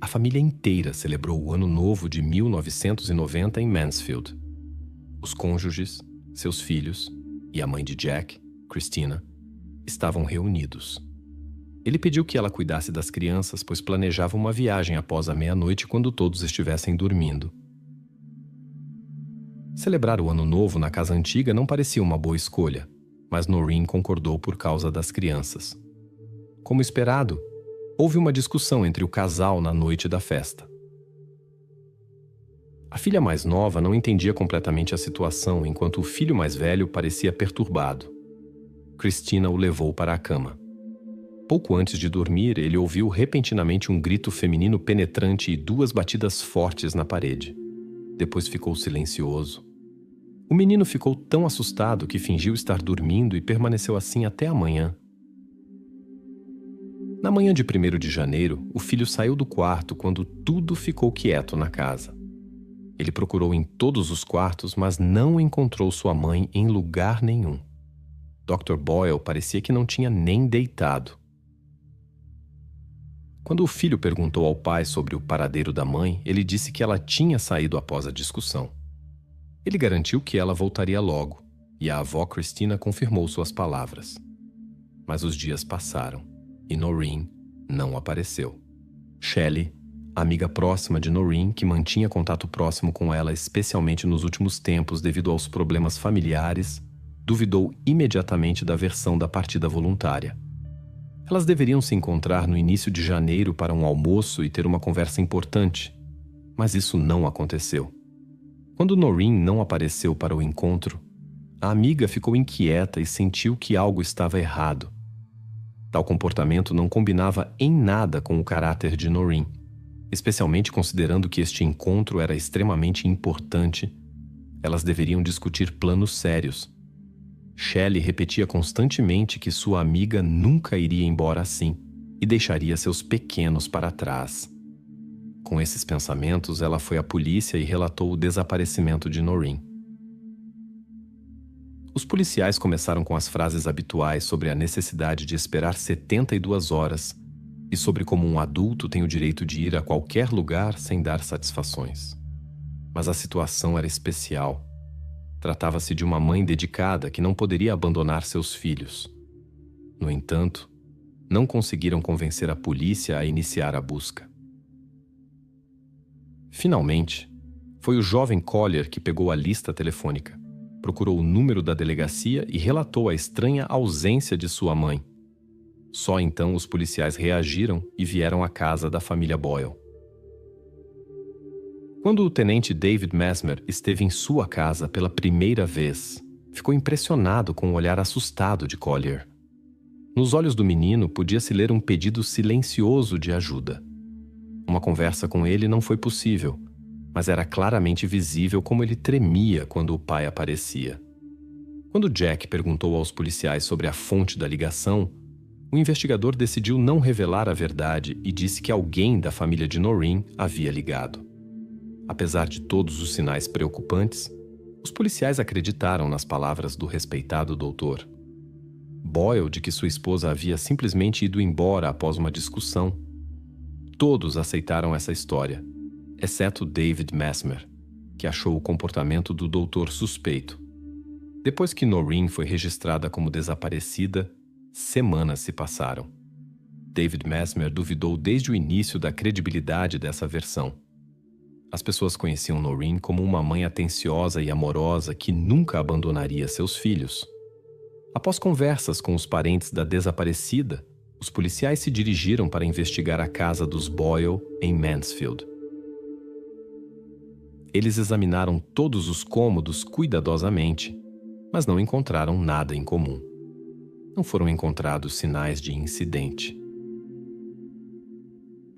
A família inteira celebrou o Ano Novo de 1990 em Mansfield. Os cônjuges, seus filhos e a mãe de Jack, Christina, estavam reunidos. Ele pediu que ela cuidasse das crianças, pois planejava uma viagem após a meia-noite quando todos estivessem dormindo. Celebrar o Ano Novo na casa antiga não parecia uma boa escolha, mas Noreen concordou por causa das crianças. Como esperado, houve uma discussão entre o casal na noite da festa. A filha mais nova não entendia completamente a situação, enquanto o filho mais velho parecia perturbado. Christina o levou para a cama. Pouco antes de dormir, ele ouviu repentinamente um grito feminino penetrante e 2 batidas fortes na parede. Depois ficou silencioso. O menino ficou tão assustado que fingiu estar dormindo e permaneceu assim até a manhã. Na manhã de 1º de janeiro, o filho saiu do quarto quando tudo ficou quieto na casa. Ele procurou em todos os quartos, mas não encontrou sua mãe em lugar nenhum. Dr. Boyle parecia que não tinha nem deitado. Quando o filho perguntou ao pai sobre o paradeiro da mãe, ele disse que ela tinha saído após a discussão. Ele garantiu que ela voltaria logo, e a avó Christina confirmou suas palavras. Mas os dias passaram, e Noreen não apareceu. Shelley, amiga próxima de Noreen, que mantinha contato próximo com ela especialmente nos últimos tempos devido aos problemas familiares, duvidou imediatamente da versão da partida voluntária. Elas deveriam se encontrar no início de janeiro para um almoço e ter uma conversa importante, mas isso não aconteceu. Quando Noreen não apareceu para o encontro, a amiga ficou inquieta e sentiu que algo estava errado. Tal comportamento não combinava em nada com o caráter de Noreen, especialmente considerando que este encontro era extremamente importante. Elas deveriam discutir planos sérios. Shelley repetia constantemente que sua amiga nunca iria embora assim e deixaria seus pequenos para trás. Com esses pensamentos, ela foi à polícia e relatou o desaparecimento de Noreen. Os policiais começaram com as frases habituais sobre a necessidade de esperar 72 horas e sobre como um adulto tem o direito de ir a qualquer lugar sem dar satisfações. Mas a situação era especial. Tratava-se de uma mãe dedicada que não poderia abandonar seus filhos. No entanto, não conseguiram convencer a polícia a iniciar a busca. Finalmente, foi o jovem Collier que pegou a lista telefônica, procurou o número da delegacia e relatou a estranha ausência de sua mãe. Só então os policiais reagiram e vieram à casa da família Boyle. Quando o tenente David Mesmer esteve em sua casa pela primeira vez, ficou impressionado com o olhar assustado de Collier. Nos olhos do menino podia-se ler um pedido silencioso de ajuda. Uma conversa com ele não foi possível, mas era claramente visível como ele tremia quando o pai aparecia. Quando Jack perguntou aos policiais sobre a fonte da ligação, o investigador decidiu não revelar a verdade e disse que alguém da família de Noreen havia ligado. Apesar de todos os sinais preocupantes, os policiais acreditaram nas palavras do respeitado doutor. Boyle de que sua esposa havia simplesmente ido embora após uma discussão. Todos aceitaram essa história, exceto David Mesmer, que achou o comportamento do doutor suspeito. Depois que Noreen foi registrada como desaparecida, semanas se passaram. David Mesmer duvidou desde o início da credibilidade dessa versão. As pessoas conheciam Noreen como uma mãe atenciosa e amorosa que nunca abandonaria seus filhos. Após conversas com os parentes da desaparecida, os policiais se dirigiram para investigar a casa dos Boyle em Mansfield. Eles examinaram todos os cômodos cuidadosamente, mas não encontraram nada em comum. Não foram encontrados sinais de incidente.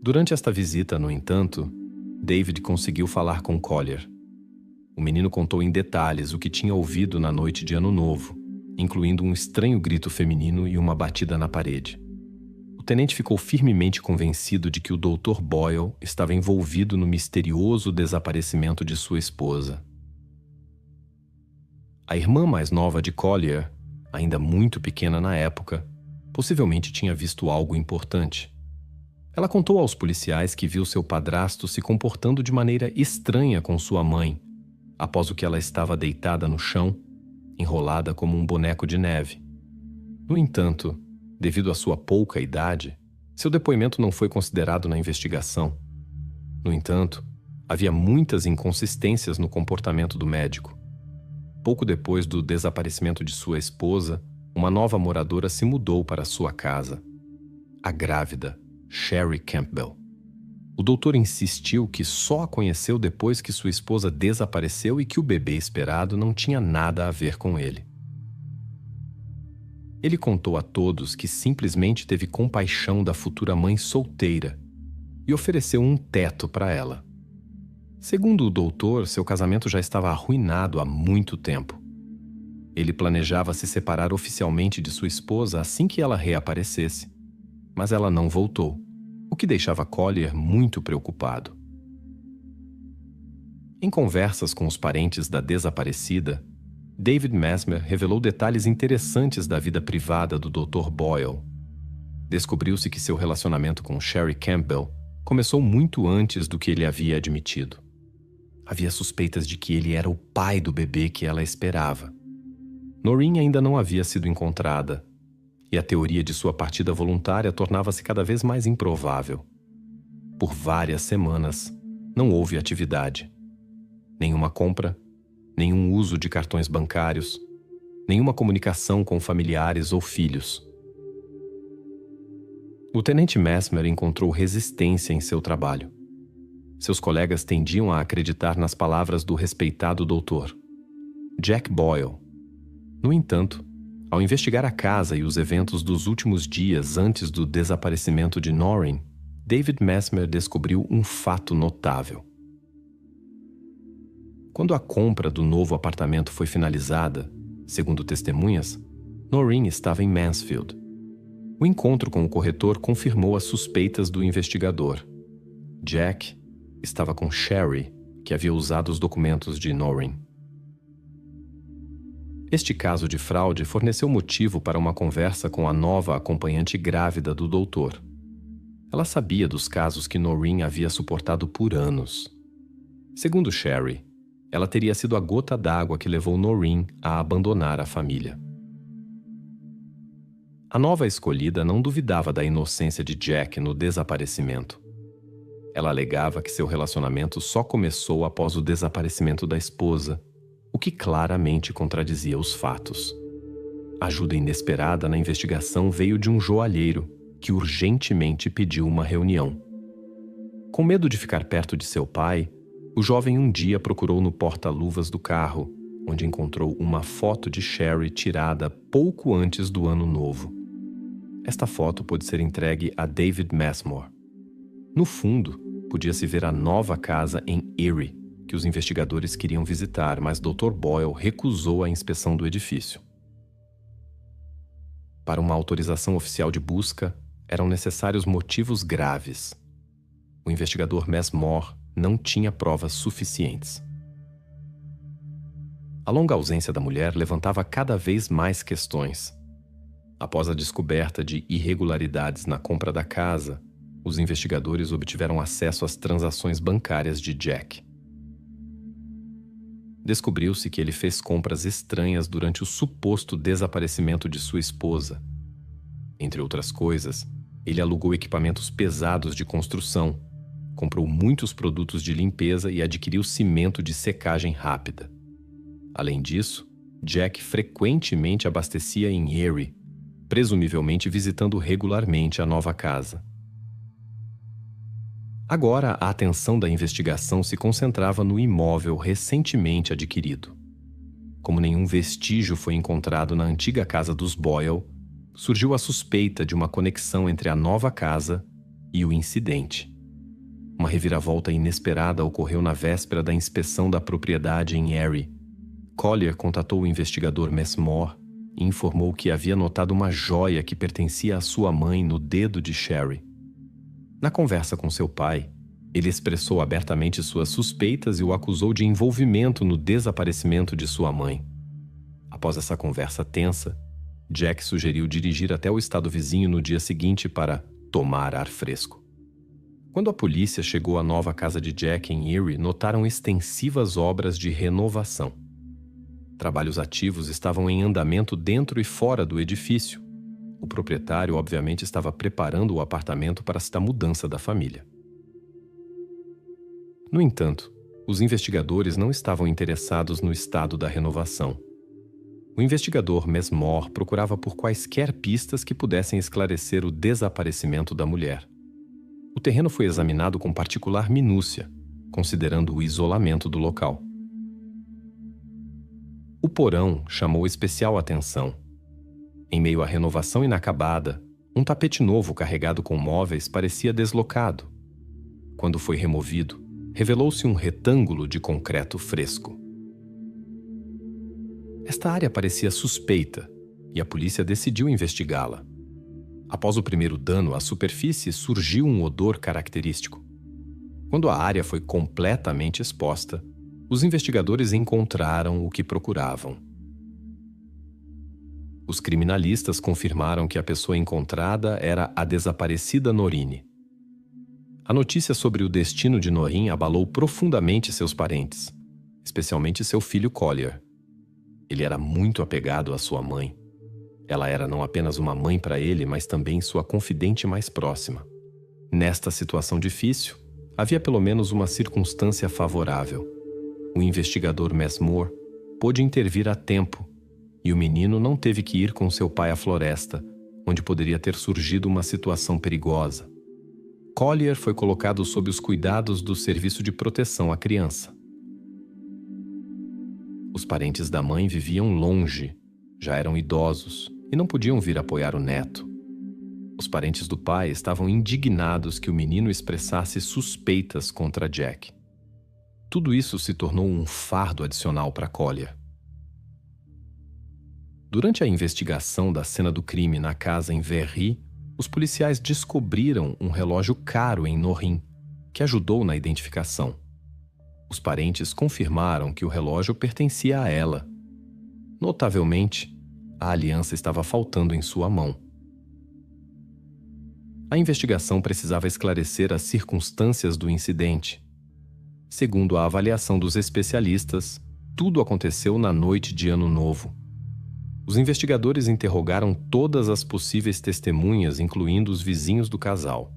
Durante esta visita, no entanto, David conseguiu falar com Collier. O menino contou em detalhes o que tinha ouvido na noite de Ano Novo, incluindo um estranho grito feminino e uma batida na parede. O tenente ficou firmemente convencido de que o Dr. Boyle estava envolvido no misterioso desaparecimento de sua esposa. A irmã mais nova de Collier, ainda muito pequena na época, possivelmente tinha visto algo importante. Ela contou aos policiais que viu seu padrasto se comportando de maneira estranha com sua mãe, após o que ela estava deitada no chão, enrolada como um boneco de neve. No entanto, devido à sua pouca idade, seu depoimento não foi considerado na investigação. No entanto, havia muitas inconsistências no comportamento do médico. Pouco depois do desaparecimento de sua esposa, uma nova moradora se mudou para sua casa. A grávida, Sherry Campbell. O doutor insistiu que só a conheceu depois que sua esposa desapareceu e que o bebê esperado não tinha nada a ver com ele. Ele contou a todos que simplesmente teve compaixão da futura mãe solteira e ofereceu um teto para ela. Segundo o doutor, seu casamento já estava arruinado há muito tempo. Ele planejava se separar oficialmente de sua esposa assim que ela reaparecesse, mas ela não voltou, o que deixava Collier muito preocupado. Em conversas com os parentes da desaparecida, David Mesmer revelou detalhes interessantes da vida privada do Dr. Boyle. Descobriu-se que seu relacionamento com Sherry Campbell começou muito antes do que ele havia admitido. Havia suspeitas de que ele era o pai do bebê que ela esperava. Noreen ainda não havia sido encontrada, e a teoria de sua partida voluntária tornava-se cada vez mais improvável. Por várias semanas, não houve atividade. Nenhuma compra, nenhum uso de cartões bancários, nenhuma comunicação com familiares ou filhos. O tenente Mesmer encontrou resistência em seu trabalho. Seus colegas tendiam a acreditar nas palavras do respeitado doutor, Jack Boyle. No entanto, ao investigar a casa e os eventos dos últimos dias antes do desaparecimento de Noreen, David Mesmer descobriu um fato notável. Quando a compra do novo apartamento foi finalizada, segundo testemunhas, Noreen estava em Mansfield. O encontro com o corretor confirmou as suspeitas do investigador. Jack estava com Sherry, que havia usado os documentos de Noreen. Este caso de fraude forneceu motivo para uma conversa com a nova acompanhante grávida do doutor. Ela sabia dos casos que Noreen havia suportado por anos. Segundo Sherry, ela teria sido a gota d'água que levou Noreen a abandonar a família. A nova escolhida não duvidava da inocência de Jack no desaparecimento. Ela alegava que seu relacionamento só começou após o desaparecimento da esposa, o que claramente contradizia os fatos. A ajuda inesperada na investigação veio de um joalheiro, que urgentemente pediu uma reunião. Com medo de ficar perto de seu pai, o jovem um dia procurou no porta-luvas do carro, onde encontrou uma foto de Sherry tirada pouco antes do Ano Novo. Esta foto pôde ser entregue a David Mesmer. No fundo, podia-se ver a nova casa em Erie, que os investigadores queriam visitar, mas Dr. Boyle recusou a inspeção do edifício. Para uma autorização oficial de busca, eram necessários motivos graves. O investigador Messmore não tinha provas suficientes. A longa ausência da mulher levantava cada vez mais questões. Após a descoberta de irregularidades na compra da casa, os investigadores obtiveram acesso às transações bancárias de Jack. Descobriu-se que ele fez compras estranhas durante o suposto desaparecimento de sua esposa. Entre outras coisas, ele alugou equipamentos pesados de construção, comprou muitos produtos de limpeza e adquiriu cimento de secagem rápida. Além disso, Jack frequentemente abastecia em Erie, presumivelmente visitando regularmente a nova casa. Agora, a atenção da investigação se concentrava no imóvel recentemente adquirido. Como nenhum vestígio foi encontrado na antiga casa dos Boyle, surgiu a suspeita de uma conexão entre a nova casa e o incidente. Uma reviravolta inesperada ocorreu na véspera da inspeção da propriedade em Erie. Collier contatou o investigador Messmore e informou que havia notado uma joia que pertencia à sua mãe no dedo de Sherry. Na conversa com seu pai, ele expressou abertamente suas suspeitas e o acusou de envolvimento no desaparecimento de sua mãe. Após essa conversa tensa, Jack sugeriu dirigir até o estado vizinho no dia seguinte para tomar ar fresco. Quando a polícia chegou à nova casa de Jack em Erie, notaram extensivas obras de renovação. Trabalhos ativos estavam em andamento dentro e fora do edifício. O proprietário, obviamente, estava preparando o apartamento para esta mudança da família. No entanto, os investigadores não estavam interessados no estado da renovação. O investigador Messmore procurava por quaisquer pistas que pudessem esclarecer o desaparecimento da mulher. O terreno foi examinado com particular minúcia, considerando o isolamento do local. O porão chamou especial atenção. Em meio à renovação inacabada, um tapete novo carregado com móveis parecia deslocado. Quando foi removido, revelou-se um retângulo de concreto fresco. Esta área parecia suspeita e a polícia decidiu investigá-la. Após o primeiro dano à superfície, surgiu um odor característico. Quando a área foi completamente exposta, os investigadores encontraram o que procuravam. Os criminalistas confirmaram que a pessoa encontrada era a desaparecida Norine. A notícia sobre o destino de Norine abalou profundamente seus parentes, especialmente seu filho Collier. Ele era muito apegado à sua mãe. Ela era não apenas uma mãe para ele, mas também sua confidente mais próxima. Nesta situação difícil, havia pelo menos uma circunstância favorável. O investigador Messmore pôde intervir a tempo, e o menino não teve que ir com seu pai à floresta, onde poderia ter surgido uma situação perigosa. Collier foi colocado sob os cuidados do Serviço de Proteção à Criança. Os parentes da mãe viviam longe, já eram idosos e não podiam vir apoiar o neto. Os parentes do pai estavam indignados que o menino expressasse suspeitas contra Jack. Tudo isso se tornou um fardo adicional para Collier. Durante a investigação da cena do crime na casa em Verry, os policiais descobriram um relógio caro em Norine, que ajudou na identificação. Os parentes confirmaram que o relógio pertencia a ela. Notavelmente, a aliança estava faltando em sua mão. A investigação precisava esclarecer as circunstâncias do incidente. Segundo a avaliação dos especialistas, tudo aconteceu na noite de Ano Novo. Os investigadores interrogaram todas as possíveis testemunhas, incluindo os vizinhos do casal.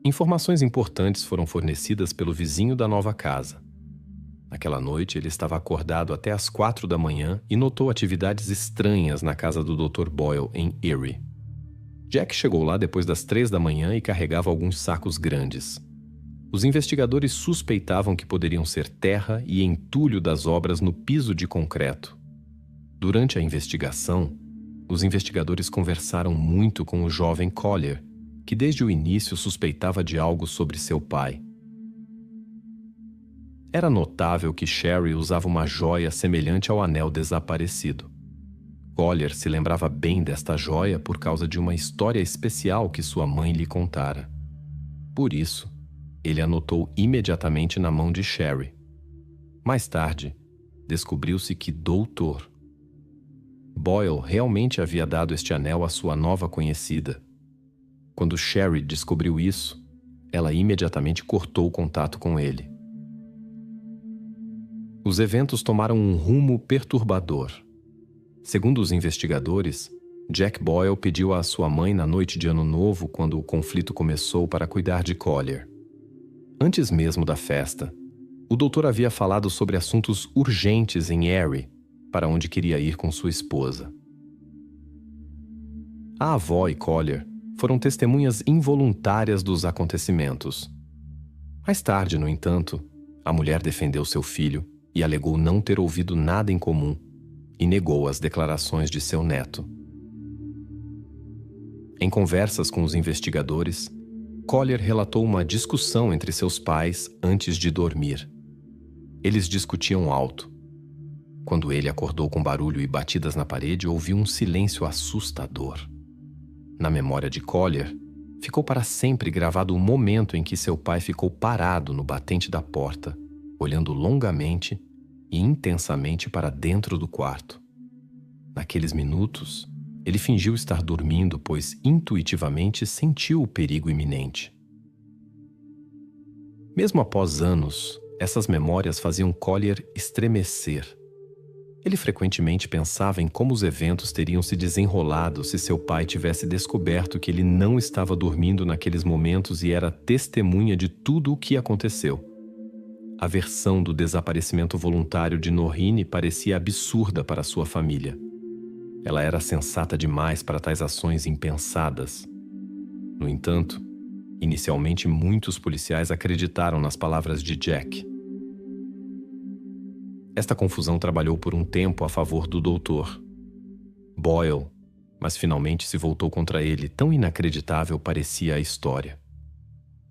Informações importantes foram fornecidas pelo vizinho da nova casa. Naquela noite, ele estava acordado até às 4 da manhã e notou atividades estranhas na casa do Dr. Boyle, em Erie. Jack chegou lá depois das 3 da manhã e carregava alguns sacos grandes. Os investigadores suspeitavam que poderiam ser terra e entulho das obras no piso de concreto. Durante a investigação, os investigadores conversaram muito com o jovem Collier, que desde o início suspeitava de algo sobre seu pai. Era notável que Sherry usava uma joia semelhante ao anel desaparecido. Collier se lembrava bem desta joia por causa de uma história especial que sua mãe lhe contara. Por isso, ele anotou imediatamente na mão de Sherry. Mais tarde, descobriu-se que Dr. Boyle realmente havia dado este anel à sua nova conhecida. Quando Sherry descobriu isso, ela imediatamente cortou o contato com ele. Os eventos tomaram um rumo perturbador. Segundo os investigadores, Jack Boyle pediu à sua mãe na noite de Ano Novo, quando o conflito começou, para cuidar de Collier. Antes mesmo da festa, o doutor havia falado sobre assuntos urgentes em Erie, para onde queria ir com sua esposa. A avó e Collier foram testemunhas involuntárias dos acontecimentos. Mais tarde, no entanto, a mulher defendeu seu filho e alegou não ter ouvido nada em comum e negou as declarações de seu neto. Em conversas com os investigadores, Collier relatou uma discussão entre seus pais antes de dormir. Eles discutiam alto. Quando ele acordou com barulho e batidas na parede, ouviu um silêncio assustador. Na memória de Collier, ficou para sempre gravado o momento em que seu pai ficou parado no batente da porta, olhando longamente e intensamente para dentro do quarto. Naqueles minutos, ele fingiu estar dormindo, pois intuitivamente sentiu o perigo iminente. Mesmo após anos, essas memórias faziam Collier estremecer. Ele frequentemente pensava em como os eventos teriam se desenrolado se seu pai tivesse descoberto que ele não estava dormindo naqueles momentos e era testemunha de tudo o que aconteceu. A versão do desaparecimento voluntário de Noreen parecia absurda para sua família. Ela era sensata demais para tais ações impensadas. No entanto, inicialmente muitos policiais acreditaram nas palavras de Jack. Esta confusão trabalhou por um tempo a favor do Dr. Boyle, mas finalmente se voltou contra ele, tão inacreditável parecia a história.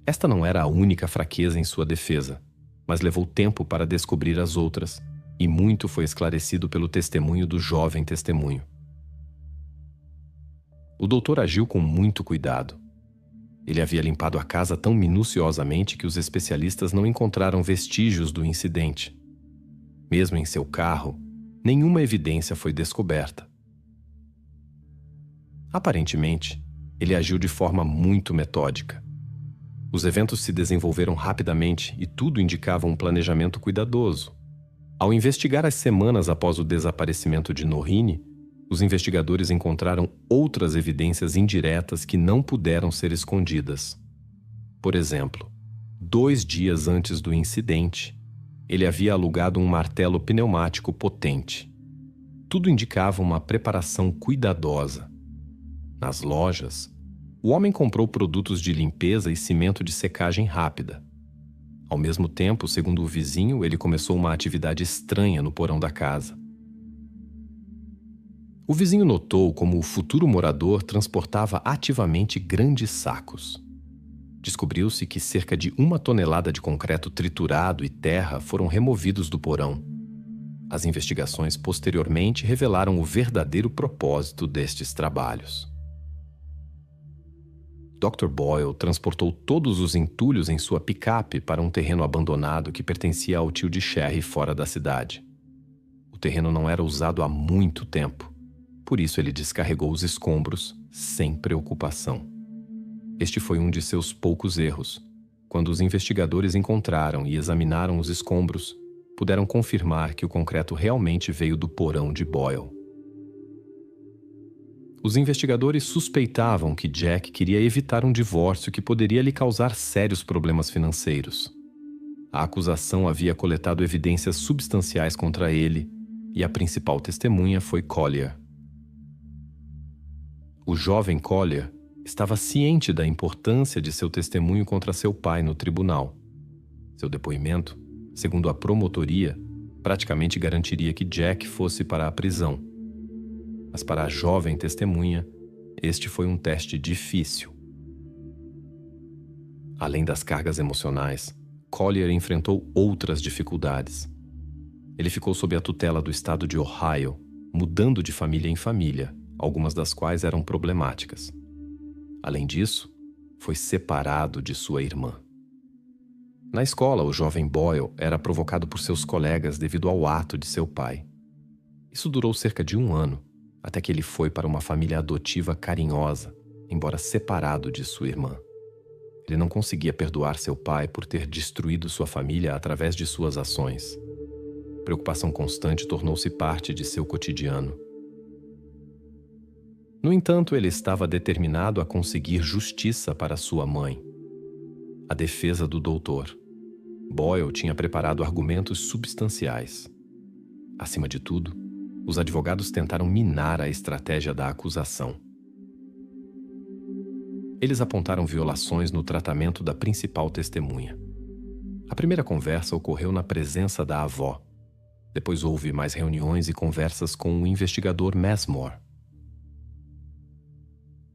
Esta não era a única fraqueza em sua defesa, mas levou tempo para descobrir as outras, e muito foi esclarecido pelo testemunho do jovem testemunho. O doutor agiu com muito cuidado. Ele havia limpado a casa tão minuciosamente que os especialistas não encontraram vestígios do incidente. Mesmo em seu carro, nenhuma evidência foi descoberta. Aparentemente, ele agiu de forma muito metódica. Os eventos se desenvolveram rapidamente e tudo indicava um planejamento cuidadoso. Ao investigar as semanas após o desaparecimento de Noreen, os investigadores encontraram outras evidências indiretas que não puderam ser escondidas. Por exemplo, 2 dias antes do incidente, ele havia alugado um martelo pneumático potente. Tudo indicava uma preparação cuidadosa. Nas lojas, o homem comprou produtos de limpeza e cimento de secagem rápida. Ao mesmo tempo, segundo o vizinho, ele começou uma atividade estranha no porão da casa. O vizinho notou como o futuro morador transportava ativamente grandes sacos. Descobriu-se que cerca de 1 tonelada de concreto triturado e terra foram removidos do porão. As investigações posteriormente revelaram o verdadeiro propósito destes trabalhos. Dr. Boyle transportou todos os entulhos em sua picape para um terreno abandonado que pertencia ao tio de Sherry fora da cidade. O terreno não era usado há muito tempo, por isso ele descarregou os escombros sem preocupação. Este foi um de seus poucos erros. Quando os investigadores encontraram e examinaram os escombros, puderam confirmar que o concreto realmente veio do porão de Boyle. Os investigadores suspeitavam que Jack queria evitar um divórcio que poderia lhe causar sérios problemas financeiros. A acusação havia coletado evidências substanciais contra ele e a principal testemunha foi Collier. O jovem Collier estava ciente da importância de seu testemunho contra seu pai no tribunal. Seu depoimento, segundo a promotoria, praticamente garantiria que Jack fosse para a prisão. Mas para a jovem testemunha, este foi um teste difícil. Além das cargas emocionais, Collier enfrentou outras dificuldades. Ele ficou sob a tutela do estado de Ohio mudando de família em família, algumas das quais eram problemáticas. Além disso, foi separado de sua irmã. Na escola, o jovem Boyle era provocado por seus colegas devido ao ato de seu pai. Isso durou cerca de 1 ano, até que ele foi para uma família adotiva carinhosa, embora separado de sua irmã. Ele não conseguia perdoar seu pai por ter destruído sua família através de suas ações. Preocupação constante tornou-se parte de seu cotidiano. No entanto, ele estava determinado a conseguir justiça para sua mãe. A defesa do doutor. Boyle tinha preparado argumentos substanciais. Acima de tudo, os advogados tentaram minar a estratégia da acusação. Eles apontaram violações no tratamento da principal testemunha. A primeira conversa ocorreu na presença da avó. Depois houve mais reuniões e conversas com o investigador Messmore.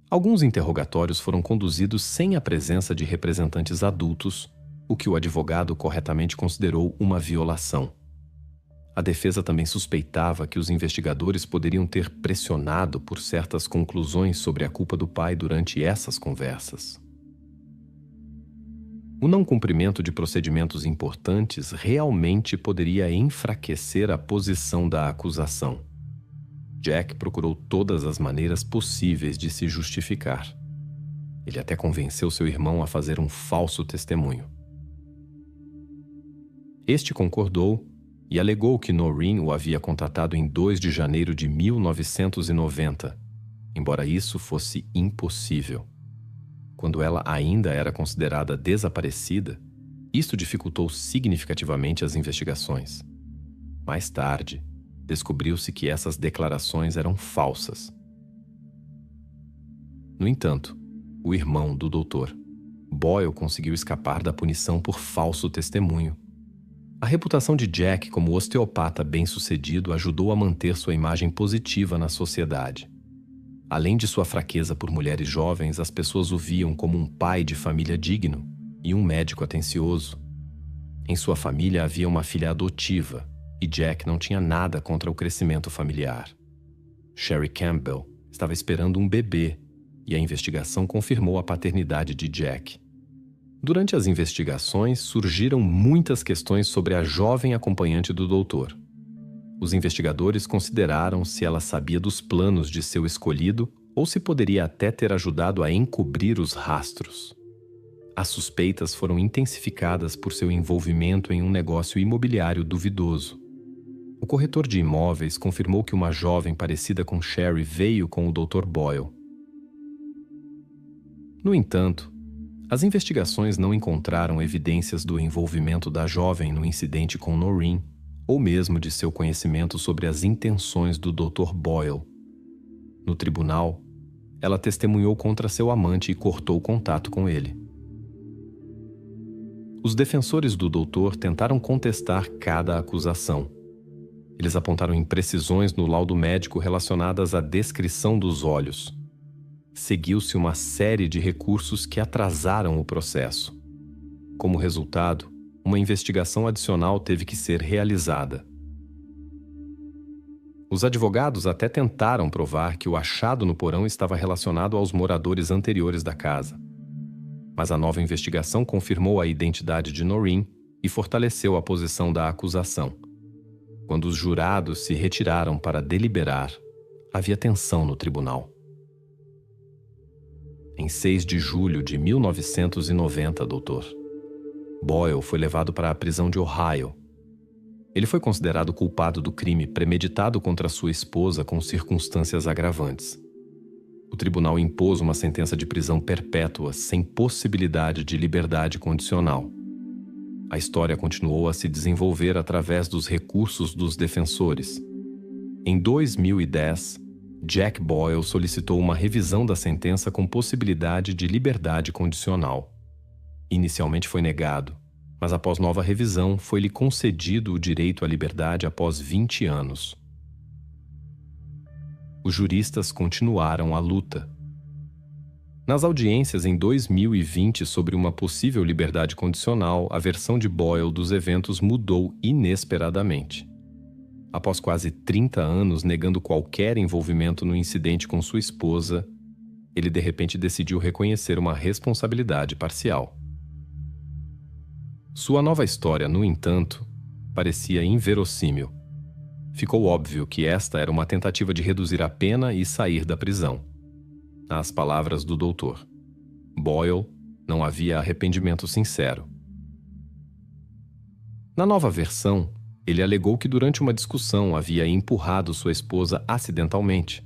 Alguns interrogatórios foram conduzidos sem a presença de representantes adultos, o que o advogado corretamente considerou uma violação. A defesa também suspeitava que os investigadores poderiam ter pressionado por certas conclusões sobre a culpa do pai durante essas conversas. O não cumprimento de procedimentos importantes realmente poderia enfraquecer a posição da acusação. Jack procurou todas as maneiras possíveis de se justificar. Ele até convenceu seu irmão a fazer um falso testemunho. Este concordou e alegou que Noreen o havia contatado em 2 de janeiro de 1990, embora isso fosse impossível. Quando ela ainda era considerada desaparecida, isto dificultou significativamente as investigações. Mais tarde, descobriu-se que essas declarações eram falsas. No entanto, o irmão do doutor, Boyle, conseguiu escapar da punição por falso testemunho. A reputação de Jack como osteopata bem-sucedido ajudou a manter sua imagem positiva na sociedade. Além de sua fraqueza por mulheres jovens, as pessoas o viam como um pai de família digno e um médico atencioso. Em sua família havia uma filha adotiva, e Jack não tinha nada contra o crescimento familiar. Sherry Campbell estava esperando um bebê, e a investigação confirmou a paternidade de Jack. Durante as investigações, surgiram muitas questões sobre a jovem acompanhante do doutor. Os investigadores consideraram se ela sabia dos planos de seu escolhido ou se poderia até ter ajudado a encobrir os rastros. As suspeitas foram intensificadas por seu envolvimento em um negócio imobiliário duvidoso. O corretor de imóveis confirmou que uma jovem parecida com Sherry veio com o Dr. Boyle. No entanto, as investigações não encontraram evidências do envolvimento da jovem no incidente com Noreen, ou mesmo de seu conhecimento sobre as intenções do Dr. Boyle. No tribunal, ela testemunhou contra seu amante e cortou contato com ele. Os defensores do doutor tentaram contestar cada acusação. Eles apontaram imprecisões no laudo médico relacionadas à descrição dos olhos. Seguiu-se uma série de recursos que atrasaram o processo. Como resultado, uma investigação adicional teve que ser realizada. Os advogados até tentaram provar que o achado no porão estava relacionado aos moradores anteriores da casa. Mas a nova investigação confirmou a identidade de Noreen e fortaleceu a posição da acusação. Quando os jurados se retiraram para deliberar, havia tensão no tribunal. Em 6 de julho de 1990, doutor, Boyle foi levado para a prisão de Ohio. Ele foi considerado culpado do crime premeditado contra sua esposa com circunstâncias agravantes. O tribunal impôs uma sentença de prisão perpétua sem possibilidade de liberdade condicional. A história continuou a se desenvolver através dos recursos dos defensores. Em 2010, Jack Boyle solicitou uma revisão da sentença com possibilidade de liberdade condicional. Inicialmente foi negado, mas após nova revisão foi-lhe concedido o direito à liberdade após 20 anos. Os juristas continuaram a luta. Nas audiências em 2020 sobre uma possível liberdade condicional, a versão de Boyle dos eventos mudou inesperadamente. Após quase 30 anos negando qualquer envolvimento no incidente com sua esposa, ele de repente decidiu reconhecer uma responsabilidade parcial. Sua nova história, no entanto, parecia inverossímil. Ficou óbvio que esta era uma tentativa de reduzir a pena e sair da prisão. Nas palavras do doutor Boyle, não havia arrependimento sincero. Na nova versão, ele alegou que durante uma discussão havia empurrado sua esposa acidentalmente,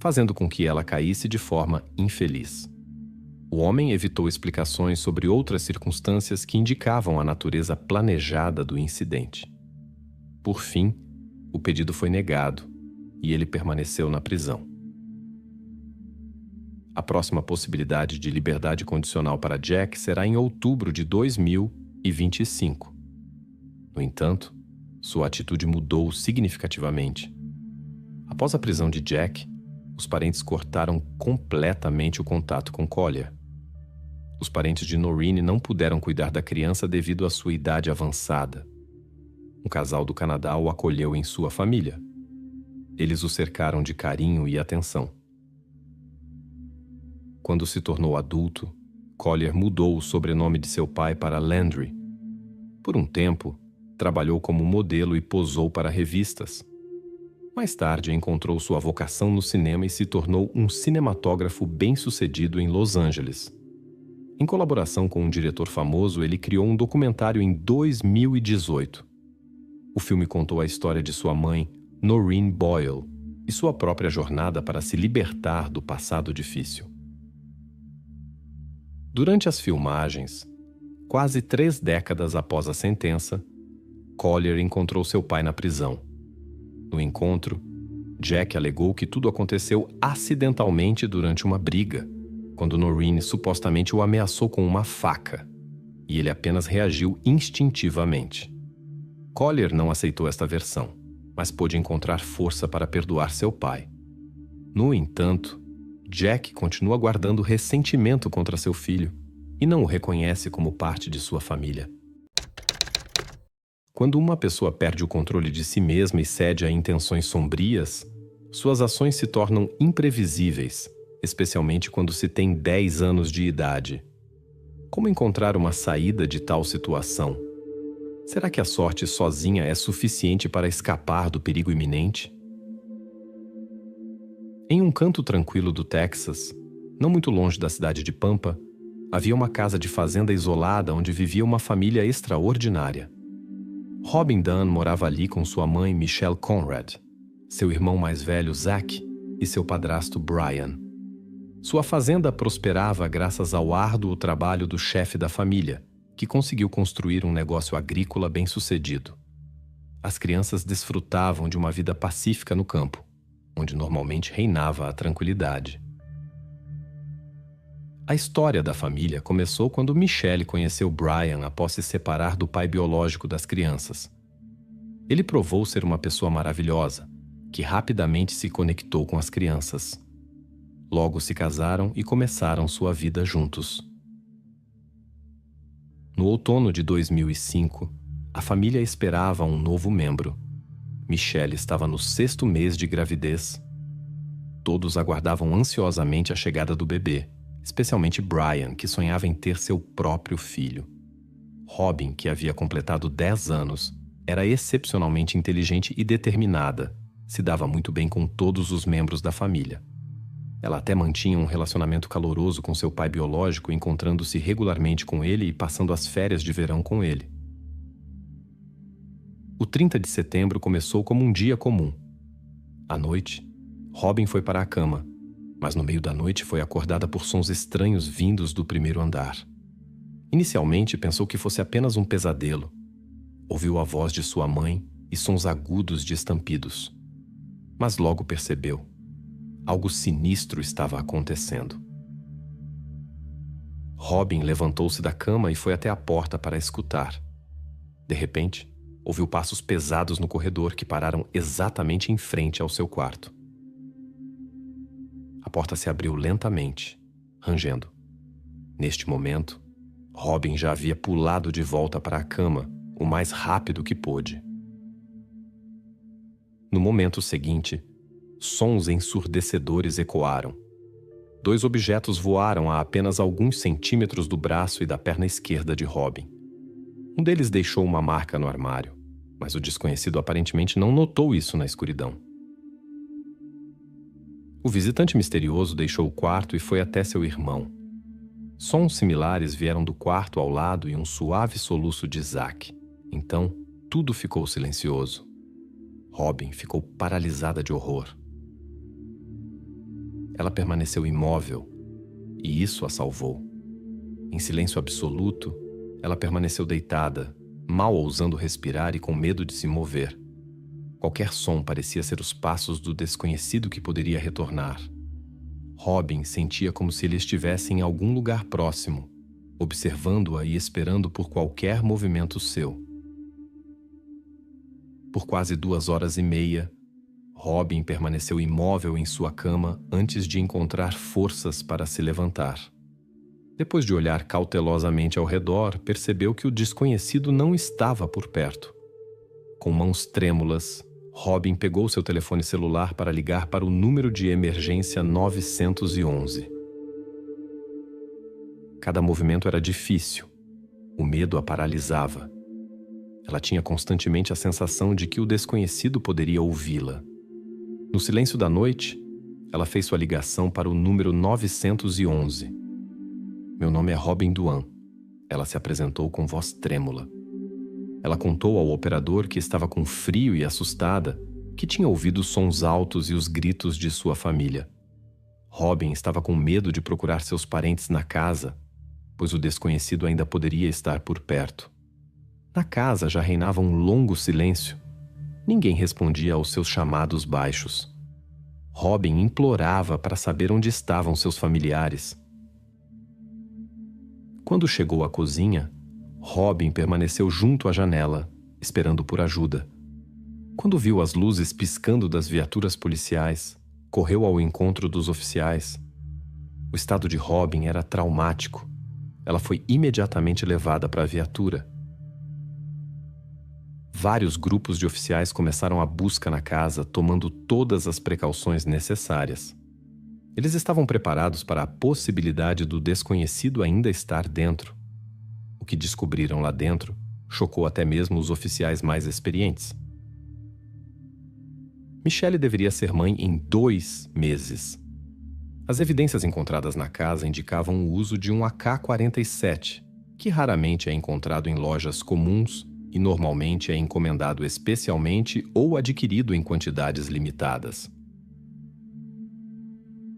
fazendo com que ela caísse de forma infeliz. O homem evitou explicações sobre outras circunstâncias que indicavam a natureza planejada do incidente. Por fim, o pedido foi negado e ele permaneceu na prisão. A próxima possibilidade de liberdade condicional para Jack será em outubro de 2025. No entanto, sua atitude mudou significativamente. Após a prisão de Jack, os parentes cortaram completamente o contato com Collier. Os parentes de Noreen não puderam cuidar da criança devido à sua idade avançada. Um casal do Canadá o acolheu em sua família. Eles o cercaram de carinho e atenção. Quando se tornou adulto, Collier mudou o sobrenome de seu pai para Landry. Por um tempo, trabalhou como modelo e posou para revistas. Mais tarde, encontrou sua vocação no cinema e se tornou um cinematógrafo bem-sucedido em Los Angeles. Em colaboração com um diretor famoso, ele criou um documentário em 2018. O filme contou a história de sua mãe, Noreen Boyle, e sua própria jornada para se libertar do passado difícil. Durante as filmagens, quase 3 décadas após a sentença, Collier encontrou seu pai na prisão. No encontro, Jack alegou que tudo aconteceu acidentalmente durante uma briga, quando Noreen supostamente o ameaçou com uma faca, e ele apenas reagiu instintivamente. Collier não aceitou esta versão, mas pôde encontrar força para perdoar seu pai. No entanto, Jack continua guardando ressentimento contra seu filho e não o reconhece como parte de sua família. Quando uma pessoa perde o controle de si mesma e cede a intenções sombrias, suas ações se tornam imprevisíveis, especialmente quando se tem 10 anos de idade. Como encontrar uma saída de tal situação? Será que a sorte sozinha é suficiente para escapar do perigo iminente? Em um canto tranquilo do Texas, não muito longe da cidade de Pampa, havia uma casa de fazenda isolada onde vivia uma família extraordinária. Robin Dunn morava ali com sua mãe Michelle Conrad, seu irmão mais velho Zach e seu padrasto Brian. Sua fazenda prosperava graças ao árduo trabalho do chefe da família, que conseguiu construir um negócio agrícola bem-sucedido. As crianças desfrutavam de uma vida pacífica no campo, onde normalmente reinava a tranquilidade. A história da família começou quando Michelle conheceu Brian após se separar do pai biológico das crianças. Ele provou ser uma pessoa maravilhosa, que rapidamente se conectou com as crianças. Logo se casaram e começaram sua vida juntos. No outono de 2005, a família esperava um novo membro. Michelle estava no 6º mês de gravidez. Todos aguardavam ansiosamente a chegada do bebê, especialmente Brian, que sonhava em ter seu próprio filho. Robin, que havia completado 10 anos, era excepcionalmente inteligente e determinada, se dava muito bem com todos os membros da família. Ela até mantinha um relacionamento caloroso com seu pai biológico, encontrando-se regularmente com ele e passando as férias de verão com ele. O 30 de setembro começou como um dia comum. À noite, Robin foi para a cama, mas no meio da noite foi acordada por sons estranhos vindos do 1º andar. Inicialmente pensou que fosse apenas um pesadelo. Ouviu a voz de sua mãe e sons agudos de estampidos. Mas logo percebeu. Algo sinistro estava acontecendo. Robin levantou-se da cama e foi até a porta para escutar. De repente, ouviu passos pesados no corredor que pararam exatamente em frente ao seu quarto. A porta se abriu lentamente, rangendo. Neste momento, Robin já havia pulado de volta para a cama o mais rápido que pôde. No momento seguinte, sons ensurdecedores ecoaram. 2 objetos voaram a apenas alguns centímetros do braço e da perna esquerda de Robin. Um deles deixou uma marca no armário, mas o desconhecido aparentemente não notou isso na escuridão. O visitante misterioso deixou o quarto e foi até seu irmão. Sons similares vieram do quarto ao lado e um suave soluço de Zack. Então, tudo ficou silencioso. Robin ficou paralisada de horror. Ela permaneceu imóvel, e isso a salvou. Em silêncio absoluto, ela permaneceu deitada, mal ousando respirar e com medo de se mover. Qualquer som parecia ser os passos do desconhecido que poderia retornar. Robin sentia como se ele estivesse em algum lugar próximo, observando-a e esperando por qualquer movimento seu. Por quase 2 horas e meia, Robin permaneceu imóvel em sua cama antes de encontrar forças para se levantar. Depois de olhar cautelosamente ao redor, percebeu que o desconhecido não estava por perto. Com mãos trêmulas, Robin pegou seu telefone celular para ligar para o número de emergência 911. Cada movimento era difícil. O medo a paralisava. Ela tinha constantemente a sensação de que o desconhecido poderia ouvi-la. No silêncio da noite, ela fez sua ligação para o número 911. Meu nome é Robin Duan. Ela se apresentou com voz trêmula. Ela contou ao operador que estava com frio e assustada, que tinha ouvido sons altos e os gritos de sua família. Robin estava com medo de procurar seus parentes na casa, pois o desconhecido ainda poderia estar por perto. Na casa já reinava um longo silêncio. Ninguém respondia aos seus chamados baixos. Robin implorava para saber onde estavam seus familiares. Quando chegou à cozinha, Robin permaneceu junto à janela, esperando por ajuda. Quando viu as luzes piscando das viaturas policiais, correu ao encontro dos oficiais. O estado de Robin era traumático. Ela foi imediatamente levada para a viatura. Vários grupos de oficiais começaram a busca na casa, tomando todas as precauções necessárias. Eles estavam preparados para a possibilidade do desconhecido ainda estar dentro. O que descobriram lá dentro chocou até mesmo os oficiais mais experientes. Michelle deveria ser mãe em 2 meses. As evidências encontradas na casa indicavam o uso de um AK-47, que raramente é encontrado em lojas comuns e normalmente é encomendado especialmente ou adquirido em quantidades limitadas.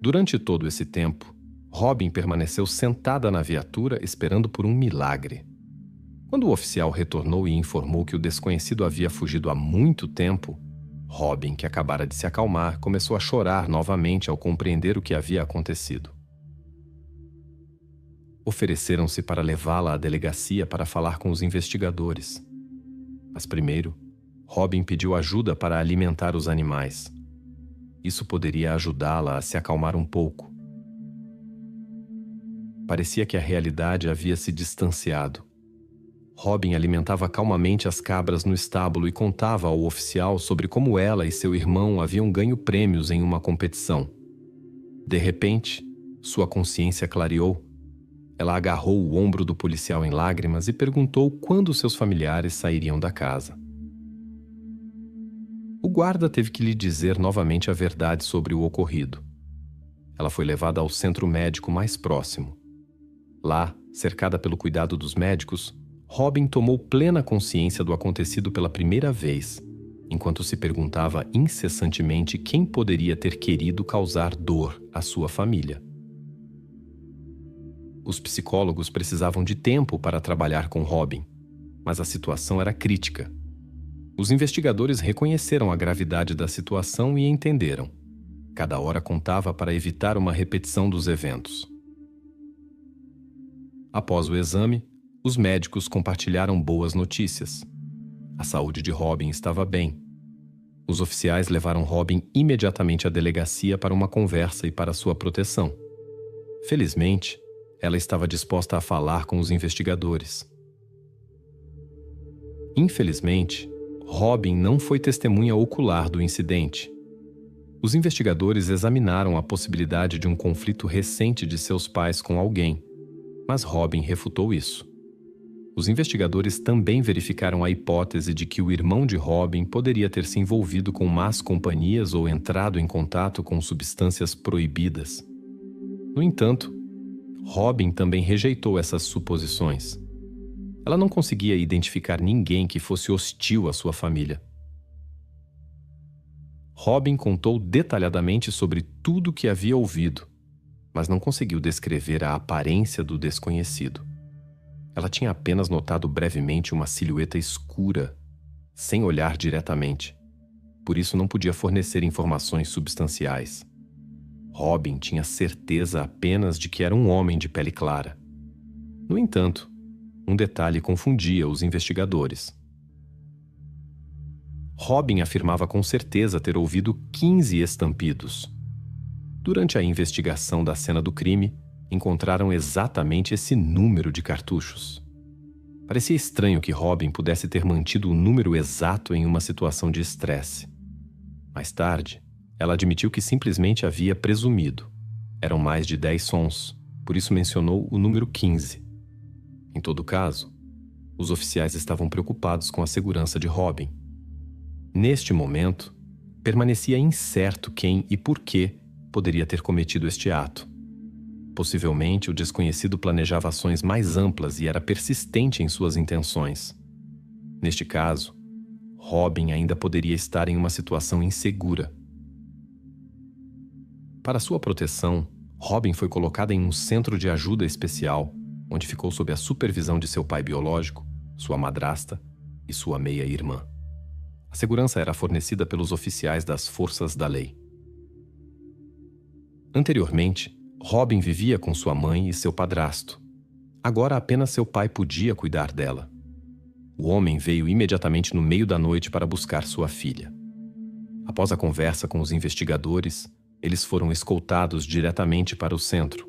Durante todo esse tempo, Robin permaneceu sentada na viatura esperando por um milagre. Quando o oficial retornou e informou que o desconhecido havia fugido há muito tempo, Robin, que acabara de se acalmar, começou a chorar novamente ao compreender o que havia acontecido. Ofereceram-se para levá-la à delegacia para falar com os investigadores. Mas primeiro, Robin pediu ajuda para alimentar os animais. Isso poderia ajudá-la a se acalmar um pouco. Parecia que a realidade havia se distanciado. Robin alimentava calmamente as cabras no estábulo e contava ao oficial sobre como ela e seu irmão haviam ganho prêmios em uma competição. De repente, sua consciência clareou. Ela agarrou o ombro do policial em lágrimas e perguntou quando seus familiares sairiam da casa. O guarda teve que lhe dizer novamente a verdade sobre o ocorrido. Ela foi levada ao centro médico mais próximo. Lá, cercada pelo cuidado dos médicos, Robin tomou plena consciência do acontecido pela primeira vez, enquanto se perguntava incessantemente quem poderia ter querido causar dor à sua família. Os psicólogos precisavam de tempo para trabalhar com Robin, mas a situação era crítica. Os investigadores reconheceram a gravidade da situação e entenderam. Cada hora contava para evitar uma repetição dos eventos. Após o exame, os médicos compartilharam boas notícias. A saúde de Robin estava bem. Os oficiais levaram Robin imediatamente à delegacia para uma conversa e para sua proteção. Felizmente, ela estava disposta a falar com os investigadores. Infelizmente, Robin não foi testemunha ocular do incidente. Os investigadores examinaram a possibilidade de um conflito recente de seus pais com alguém, mas Robin refutou isso. Os investigadores também verificaram a hipótese de que o irmão de Robin poderia ter se envolvido com más companhias ou entrado em contato com substâncias proibidas. No entanto, Robin também rejeitou essas suposições. Ela não conseguia identificar ninguém que fosse hostil à sua família. Robin contou detalhadamente sobre tudo o que havia ouvido, mas não conseguiu descrever a aparência do desconhecido. Ela tinha apenas notado brevemente uma silhueta escura, sem olhar diretamente. Por isso não podia fornecer informações substanciais. Robin tinha certeza apenas de que era um homem de pele clara. No entanto, um detalhe confundia os investigadores. Robin afirmava com certeza ter ouvido 15 estampidos. Durante a investigação da cena do crime, encontraram exatamente esse número de cartuchos. Parecia estranho que Robin pudesse ter mantido o número exato em uma situação de estresse. Mais tarde, ela admitiu que simplesmente havia presumido. Eram mais de 10 sons, por isso mencionou o número 15. Em todo caso, os oficiais estavam preocupados com a segurança de Robin. Neste momento, permanecia incerto quem e por que poderia ter cometido este ato. Possivelmente, o desconhecido planejava ações mais amplas e era persistente em suas intenções. Neste caso, Robin ainda poderia estar em uma situação insegura. Para sua proteção, Robin foi colocada em um centro de ajuda especial, onde ficou sob a supervisão de seu pai biológico, sua madrasta e sua meia-irmã. A segurança era fornecida pelos oficiais das forças da lei. Anteriormente, Robin vivia com sua mãe e seu padrasto. Agora apenas seu pai podia cuidar dela. O homem veio imediatamente no meio da noite para buscar sua filha. Após a conversa com os investigadores, eles foram escoltados diretamente para o centro.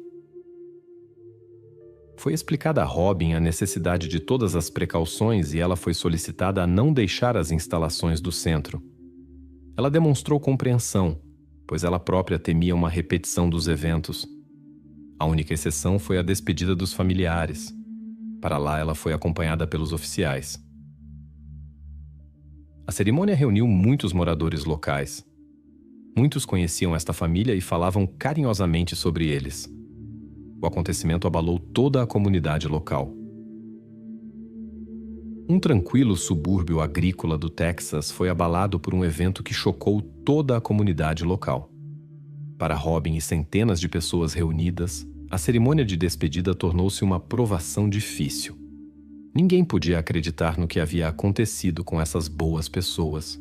Foi explicada a Robin a necessidade de todas as precauções e ela foi solicitada a não deixar as instalações do centro. Ela demonstrou compreensão, pois ela própria temia uma repetição dos eventos. A única exceção foi a despedida dos familiares. Para lá, ela foi acompanhada pelos oficiais. A cerimônia reuniu muitos moradores locais. Muitos conheciam esta família e falavam carinhosamente sobre eles. O acontecimento abalou toda a comunidade local. Um tranquilo subúrbio agrícola do Texas foi abalado por um evento que chocou toda a comunidade local. Para Robin e centenas de pessoas reunidas, a cerimônia de despedida tornou-se uma provação difícil. Ninguém podia acreditar no que havia acontecido com essas boas pessoas.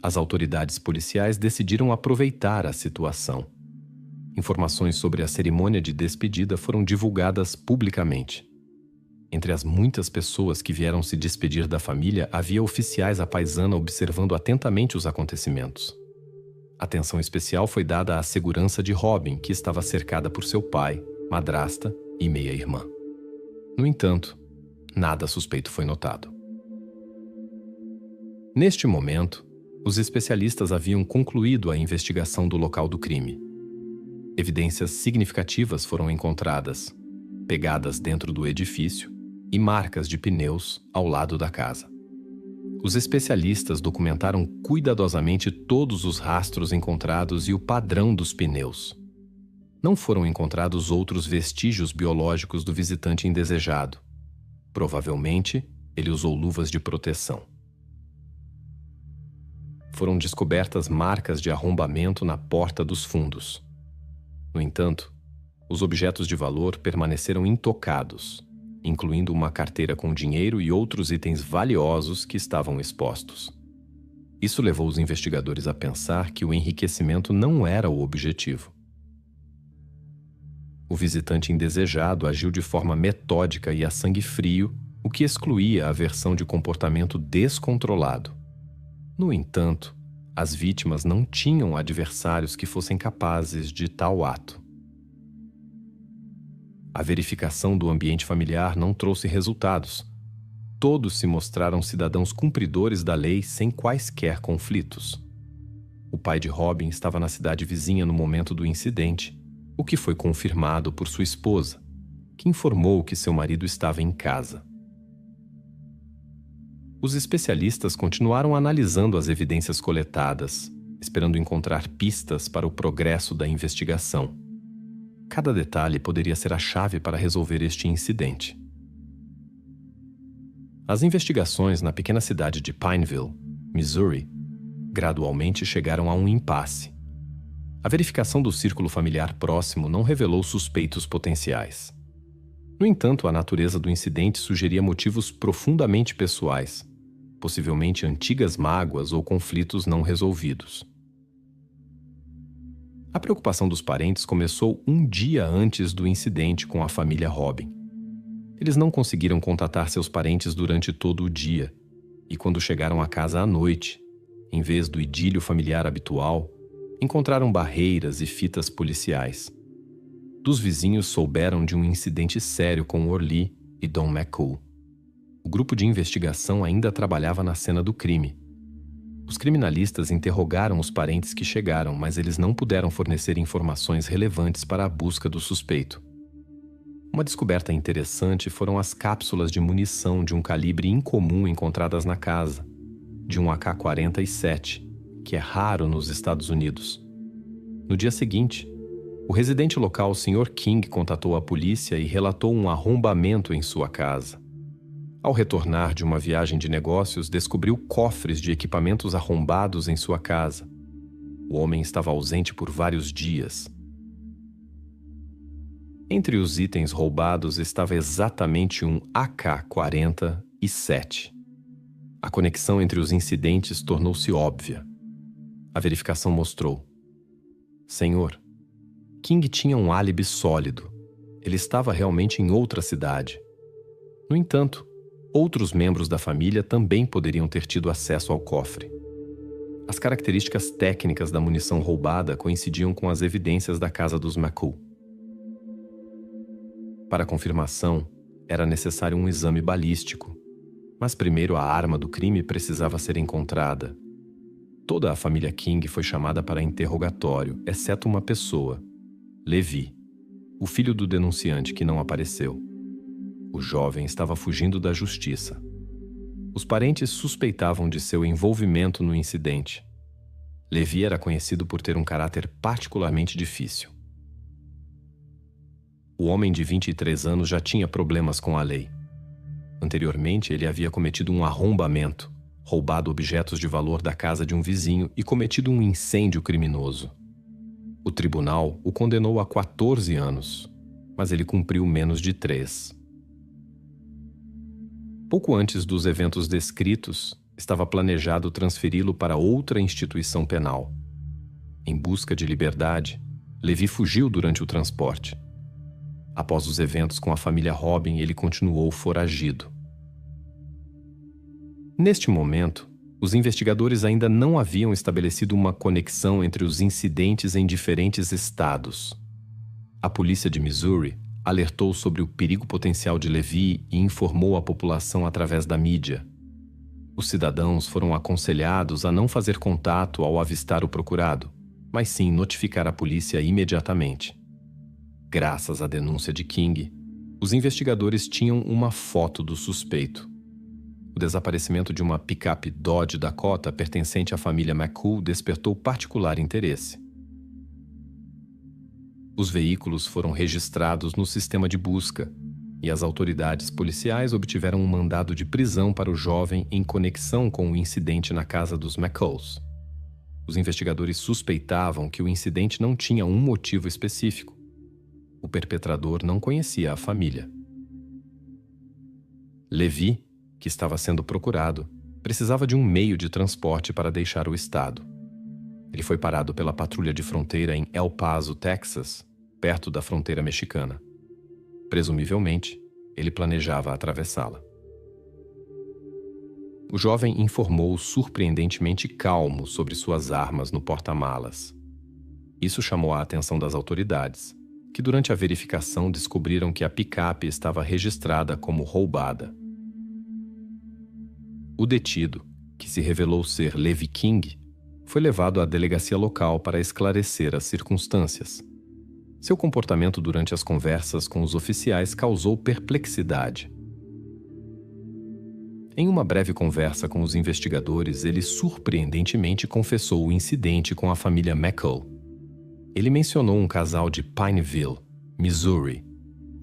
As autoridades policiais decidiram aproveitar a situação. Informações sobre a cerimônia de despedida foram divulgadas publicamente. Entre as muitas pessoas que vieram se despedir da família, havia oficiais à paisana observando atentamente os acontecimentos. Atenção especial foi dada à segurança de Robin, que estava cercada por seu pai, madrasta e meia-irmã. No entanto, nada suspeito foi notado. Neste momento, os especialistas haviam concluído a investigação do local do crime. Evidências significativas foram encontradas, pegadas dentro do edifício e marcas de pneus ao lado da casa. Os especialistas documentaram cuidadosamente todos os rastros encontrados e o padrão dos pneus. Não foram encontrados outros vestígios biológicos do visitante indesejado. Provavelmente, ele usou luvas de proteção. Foram descobertas marcas de arrombamento na porta dos fundos. No entanto, os objetos de valor permaneceram intocados, incluindo uma carteira com dinheiro e outros itens valiosos que estavam expostos. Isso levou os investigadores a pensar que o enriquecimento não era o objetivo. O visitante indesejado agiu de forma metódica e a sangue frio, o que excluía a versão de comportamento descontrolado. No entanto, as vítimas não tinham adversários que fossem capazes de tal ato. A verificação do ambiente familiar não trouxe resultados, todos se mostraram cidadãos cumpridores da lei sem quaisquer conflitos. O pai de Robin estava na cidade vizinha no momento do incidente, o que foi confirmado por sua esposa, que informou que seu marido estava em casa. Os especialistas continuaram analisando as evidências coletadas, esperando encontrar pistas para o progresso da investigação. Cada detalhe poderia ser a chave para resolver este incidente. As investigações na pequena cidade de Pineville, Missouri, gradualmente chegaram a um impasse. A verificação do círculo familiar próximo não revelou suspeitos potenciais. No entanto, a natureza do incidente sugeria motivos profundamente pessoais, possivelmente antigas mágoas ou conflitos não resolvidos. A preocupação dos parentes começou um dia antes do incidente com a família Robin. Eles não conseguiram contatar seus parentes durante todo o dia, e quando chegaram à casa à noite, em vez do idílio familiar habitual, encontraram barreiras e fitas policiais. Dos vizinhos souberam de um incidente sério com Orly e Don McCool. O grupo de investigação ainda trabalhava na cena do crime. Os criminalistas interrogaram os parentes que chegaram, mas eles não puderam fornecer informações relevantes para a busca do suspeito. Uma descoberta interessante foram as cápsulas de munição de um calibre incomum encontradas na casa, de um AK-47, que é raro nos Estados Unidos. No dia seguinte, o residente local, Sr. King, contatou a polícia e relatou um arrombamento em sua casa. Ao retornar de uma viagem de negócios, descobriu cofres de equipamentos arrombados em sua casa. O homem estava ausente por vários dias. Entre os itens roubados estava exatamente um AK-47. A conexão entre os incidentes tornou-se óbvia. A verificação mostrou: Senhor, King tinha um álibi sólido. Ele estava realmente em outra cidade. No entanto, outros membros da família também poderiam ter tido acesso ao cofre. As características técnicas da munição roubada coincidiam com as evidências da casa dos McCool. Para confirmação, era necessário um exame balístico, mas primeiro a arma do crime precisava ser encontrada. Toda a família King foi chamada para interrogatório, exceto uma pessoa, Levi, o filho do denunciante que não apareceu. O jovem estava fugindo da justiça. Os parentes suspeitavam de seu envolvimento no incidente. Levi era conhecido por ter um caráter particularmente difícil. O homem de 23 anos já tinha problemas com a lei. Anteriormente, ele havia cometido um arrombamento, roubado objetos de valor da casa de um vizinho e cometido um incêndio criminoso. O tribunal o condenou a 14 anos, mas ele cumpriu menos de 3. Pouco antes dos eventos descritos, estava planejado transferi-lo para outra instituição penal. Em busca de liberdade, Levi fugiu durante o transporte. Após os eventos com a família Robin, ele continuou foragido. Neste momento, os investigadores ainda não haviam estabelecido uma conexão entre os incidentes em diferentes estados. A polícia de Missouri alertou sobre o perigo potencial de Levi e informou a população através da mídia. Os cidadãos foram aconselhados a não fazer contato ao avistar o procurado, mas sim notificar a polícia imediatamente. Graças à denúncia de King, os investigadores tinham uma foto do suspeito. O desaparecimento de uma picape Dodge Dakota pertencente à família McCool despertou particular interesse. Os veículos foram registrados no sistema de busca e as autoridades policiais obtiveram um mandado de prisão para o jovem em conexão com o incidente na casa dos McCools. Os investigadores suspeitavam que o incidente não tinha um motivo específico. O perpetrador não conhecia a família. Levi, que estava sendo procurado, precisava de um meio de transporte para deixar o estado. Ele foi parado pela patrulha de fronteira em El Paso, Texas, perto da fronteira mexicana. Presumivelmente, ele planejava atravessá-la. O jovem informou surpreendentemente calmo sobre suas armas no porta-malas. Isso chamou a atenção das autoridades, que durante a verificação descobriram que a picape estava registrada como roubada. O detido, que se revelou ser Levi King, foi levado à delegacia local para esclarecer as circunstâncias. Seu comportamento durante as conversas com os oficiais causou perplexidade. Em uma breve conversa com os investigadores, ele surpreendentemente confessou o incidente com a família McCall. Ele mencionou um casal de Pineville, Missouri,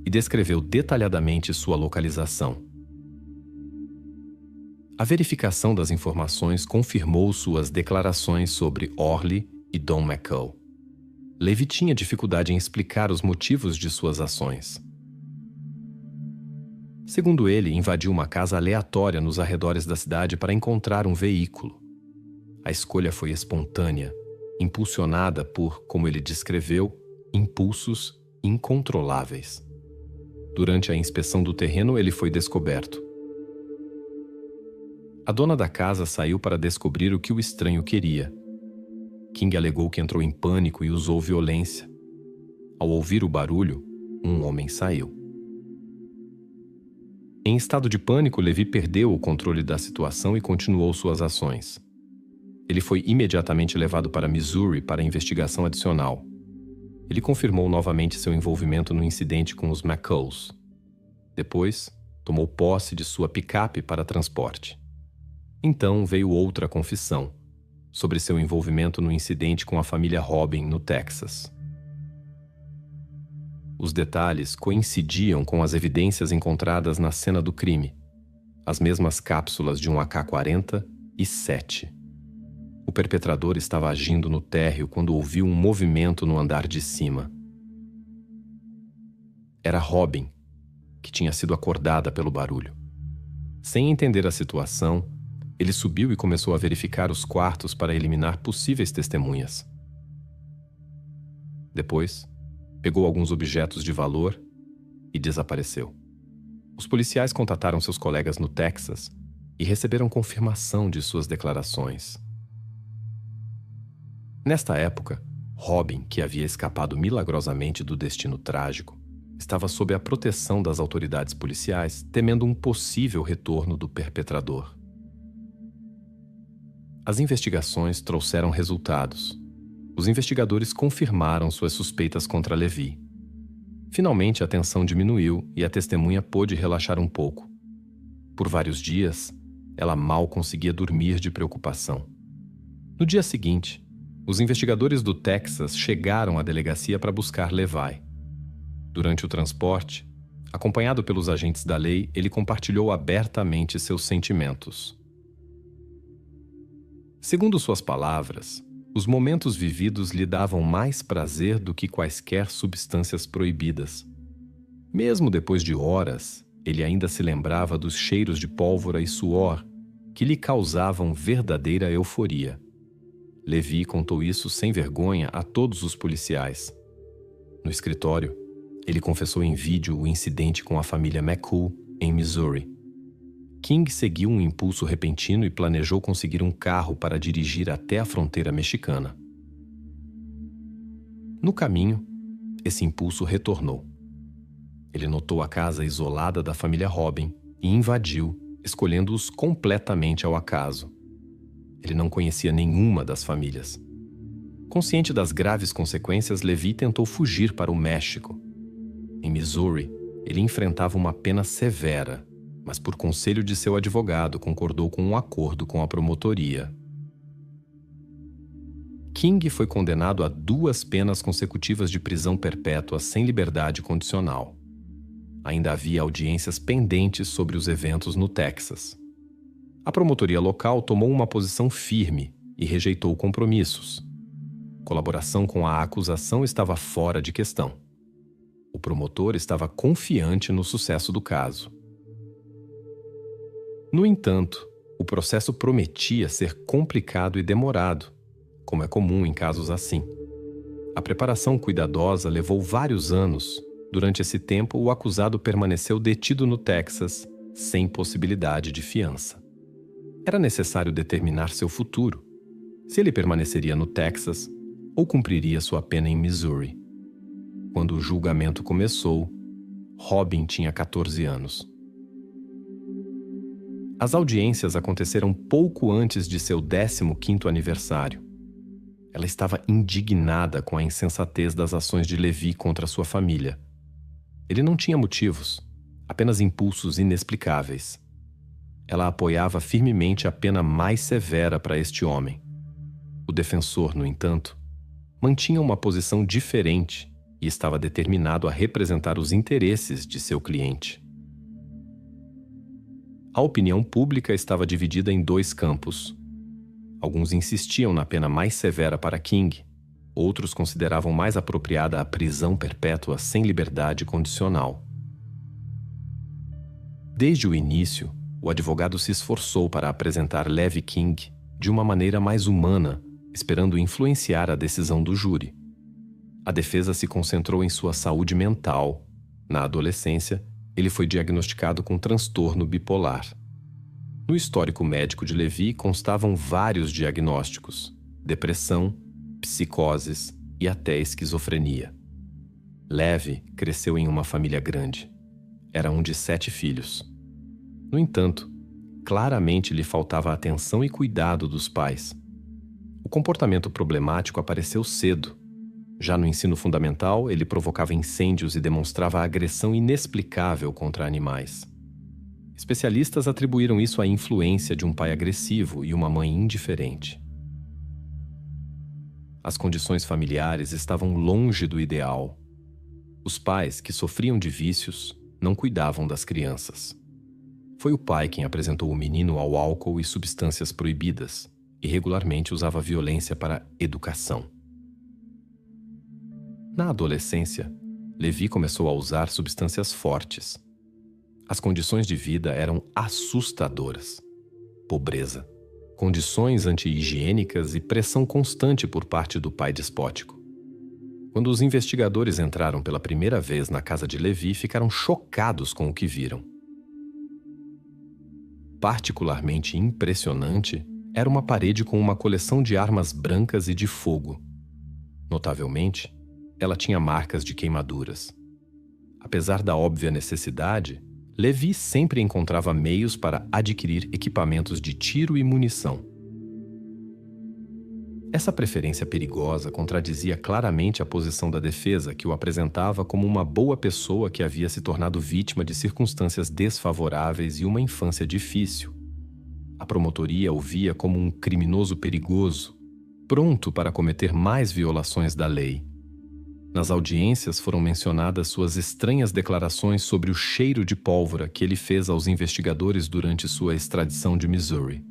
e descreveu detalhadamente sua localização. A verificação das informações confirmou suas declarações sobre Orly e Don McCall. Levi tinha dificuldade em explicar os motivos de suas ações. Segundo ele, invadiu uma casa aleatória nos arredores da cidade para encontrar um veículo. A escolha foi espontânea, impulsionada por, como ele descreveu, impulsos incontroláveis. Durante a inspeção do terreno, ele foi descoberto. A dona da casa saiu para descobrir o que o estranho queria. King alegou que entrou em pânico e usou violência. Ao ouvir o barulho, um homem saiu. Em estado de pânico, Levi perdeu o controle da situação e continuou suas ações. Ele foi imediatamente levado para Missouri para investigação adicional. Ele confirmou novamente seu envolvimento no incidente com os McCalls. Depois, tomou posse de sua picape para transporte. Então veio outra confissão, sobre seu envolvimento no incidente com a família Robin, no Texas. Os detalhes coincidiam com as evidências encontradas na cena do crime, as mesmas cápsulas de um AK-40 e 7. O perpetrador estava agindo no térreo quando ouviu um movimento no andar de cima. Era Robin, que tinha sido acordada pelo barulho. Sem entender a situação, ele subiu e começou a verificar os quartos para eliminar possíveis testemunhas. Depois, pegou alguns objetos de valor e desapareceu. Os policiais contataram seus colegas no Texas e receberam confirmação de suas declarações. Nesta época, Robin, que havia escapado milagrosamente do destino trágico, estava sob a proteção das autoridades policiais, temendo um possível retorno do perpetrador. As investigações trouxeram resultados. Os investigadores confirmaram suas suspeitas contra Levi. Finalmente, a tensão diminuiu e a testemunha pôde relaxar um pouco. Por vários dias, ela mal conseguia dormir de preocupação. No dia seguinte, os investigadores do Texas chegaram à delegacia para buscar Levi. Durante o transporte, acompanhado pelos agentes da lei, ele compartilhou abertamente seus sentimentos. Segundo suas palavras, os momentos vividos lhe davam mais prazer do que quaisquer substâncias proibidas. Mesmo depois de horas, ele ainda se lembrava dos cheiros de pólvora e suor que lhe causavam verdadeira euforia. Levi contou isso sem vergonha a todos os policiais. No escritório, ele confessou em vídeo o incidente com a família McCall, em Missouri. King seguiu um impulso repentino e planejou conseguir um carro para dirigir até a fronteira mexicana. No caminho, esse impulso retornou. Ele notou a casa isolada da família Robin e invadiu, escolhendo-os completamente ao acaso. Ele não conhecia nenhuma das famílias. Consciente das graves consequências, Levi tentou fugir para o México. Em Missouri, ele enfrentava uma pena severa, mas por conselho de seu advogado concordou com um acordo com a promotoria. King foi condenado a 2 penas consecutivas de prisão perpétua sem liberdade condicional. Ainda havia audiências pendentes sobre os eventos no Texas. A promotoria local tomou uma posição firme e rejeitou compromissos. Colaboração com a acusação estava fora de questão. O promotor estava confiante no sucesso do caso. No entanto, o processo prometia ser complicado e demorado, como é comum em casos assim. A preparação cuidadosa levou vários anos. Durante esse tempo, o acusado permaneceu detido no Texas, sem possibilidade de fiança. Era necessário determinar seu futuro, se ele permaneceria no Texas ou cumpriria sua pena em Missouri. Quando o julgamento começou, Robin tinha 14 anos. As audiências aconteceram pouco antes de seu 15º aniversário. Ela estava indignada com a insensatez das ações de Levi contra sua família. Ele não tinha motivos, apenas impulsos inexplicáveis. Ela apoiava firmemente a pena mais severa para este homem. O defensor, no entanto, mantinha uma posição diferente e estava determinado a representar os interesses de seu cliente. A opinião pública estava dividida em dois campos. Alguns insistiam na pena mais severa para King, outros consideravam mais apropriada a prisão perpétua sem liberdade condicional. Desde o início, o advogado se esforçou para apresentar Levi King de uma maneira mais humana, esperando influenciar a decisão do júri. A defesa se concentrou em sua saúde mental. Na adolescência, ele foi diagnosticado com transtorno bipolar. No histórico médico de Levi constavam vários diagnósticos: depressão, psicoses e até esquizofrenia. Levi cresceu em uma família grande. Era um de 7 filhos. No entanto, claramente lhe faltava atenção e cuidado dos pais. O comportamento problemático apareceu cedo. Já no ensino fundamental, ele provocava incêndios e demonstrava agressão inexplicável contra animais. Especialistas atribuíram isso à influência de um pai agressivo e uma mãe indiferente. As condições familiares estavam longe do ideal. Os pais, que sofriam de vícios, não cuidavam das crianças. Foi o pai quem apresentou o menino ao álcool e substâncias proibidas, e regularmente usava violência para educação. Na adolescência, Levi começou a usar substâncias fortes. As condições de vida eram assustadoras. Pobreza, condições anti-higiênicas e pressão constante por parte do pai despótico. Quando os investigadores entraram pela primeira vez na casa de Levi, ficaram chocados com o que viram. Particularmente impressionante era uma parede com uma coleção de armas brancas e de fogo. Notavelmente, ela tinha marcas de queimaduras. Apesar da óbvia necessidade, Levi sempre encontrava meios para adquirir equipamentos de tiro e munição. Essa preferência perigosa contradizia claramente a posição da defesa, que o apresentava como uma boa pessoa que havia se tornado vítima de circunstâncias desfavoráveis e uma infância difícil. A promotoria o via como um criminoso perigoso, pronto para cometer mais violações da lei. Nas audiências foram mencionadas suas estranhas declarações sobre o cheiro de pólvora que ele fez aos investigadores durante sua extradição de Missouri.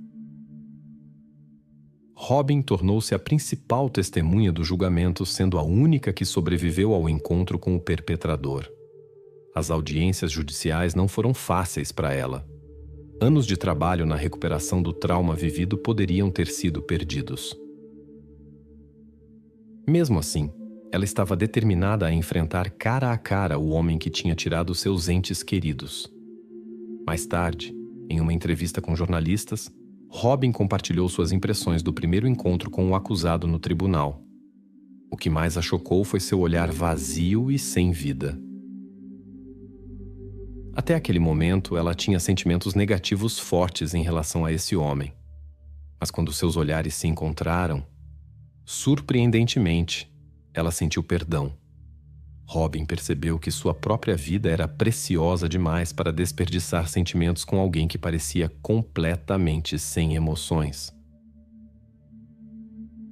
Robin tornou-se a principal testemunha do julgamento, sendo a única que sobreviveu ao encontro com o perpetrador. As audiências judiciais não foram fáceis para ela. Anos de trabalho na recuperação do trauma vivido poderiam ter sido perdidos. Mesmo assim, ela estava determinada a enfrentar cara a cara o homem que tinha tirado seus entes queridos. Mais tarde, em uma entrevista com jornalistas, Robin compartilhou suas impressões do primeiro encontro com o acusado no tribunal. O que mais a chocou foi seu olhar vazio e sem vida. Até aquele momento, ela tinha sentimentos negativos fortes em relação a esse homem. Mas quando seus olhares se encontraram, surpreendentemente, ela sentiu perdão. Robin percebeu que sua própria vida era preciosa demais para desperdiçar sentimentos com alguém que parecia completamente sem emoções.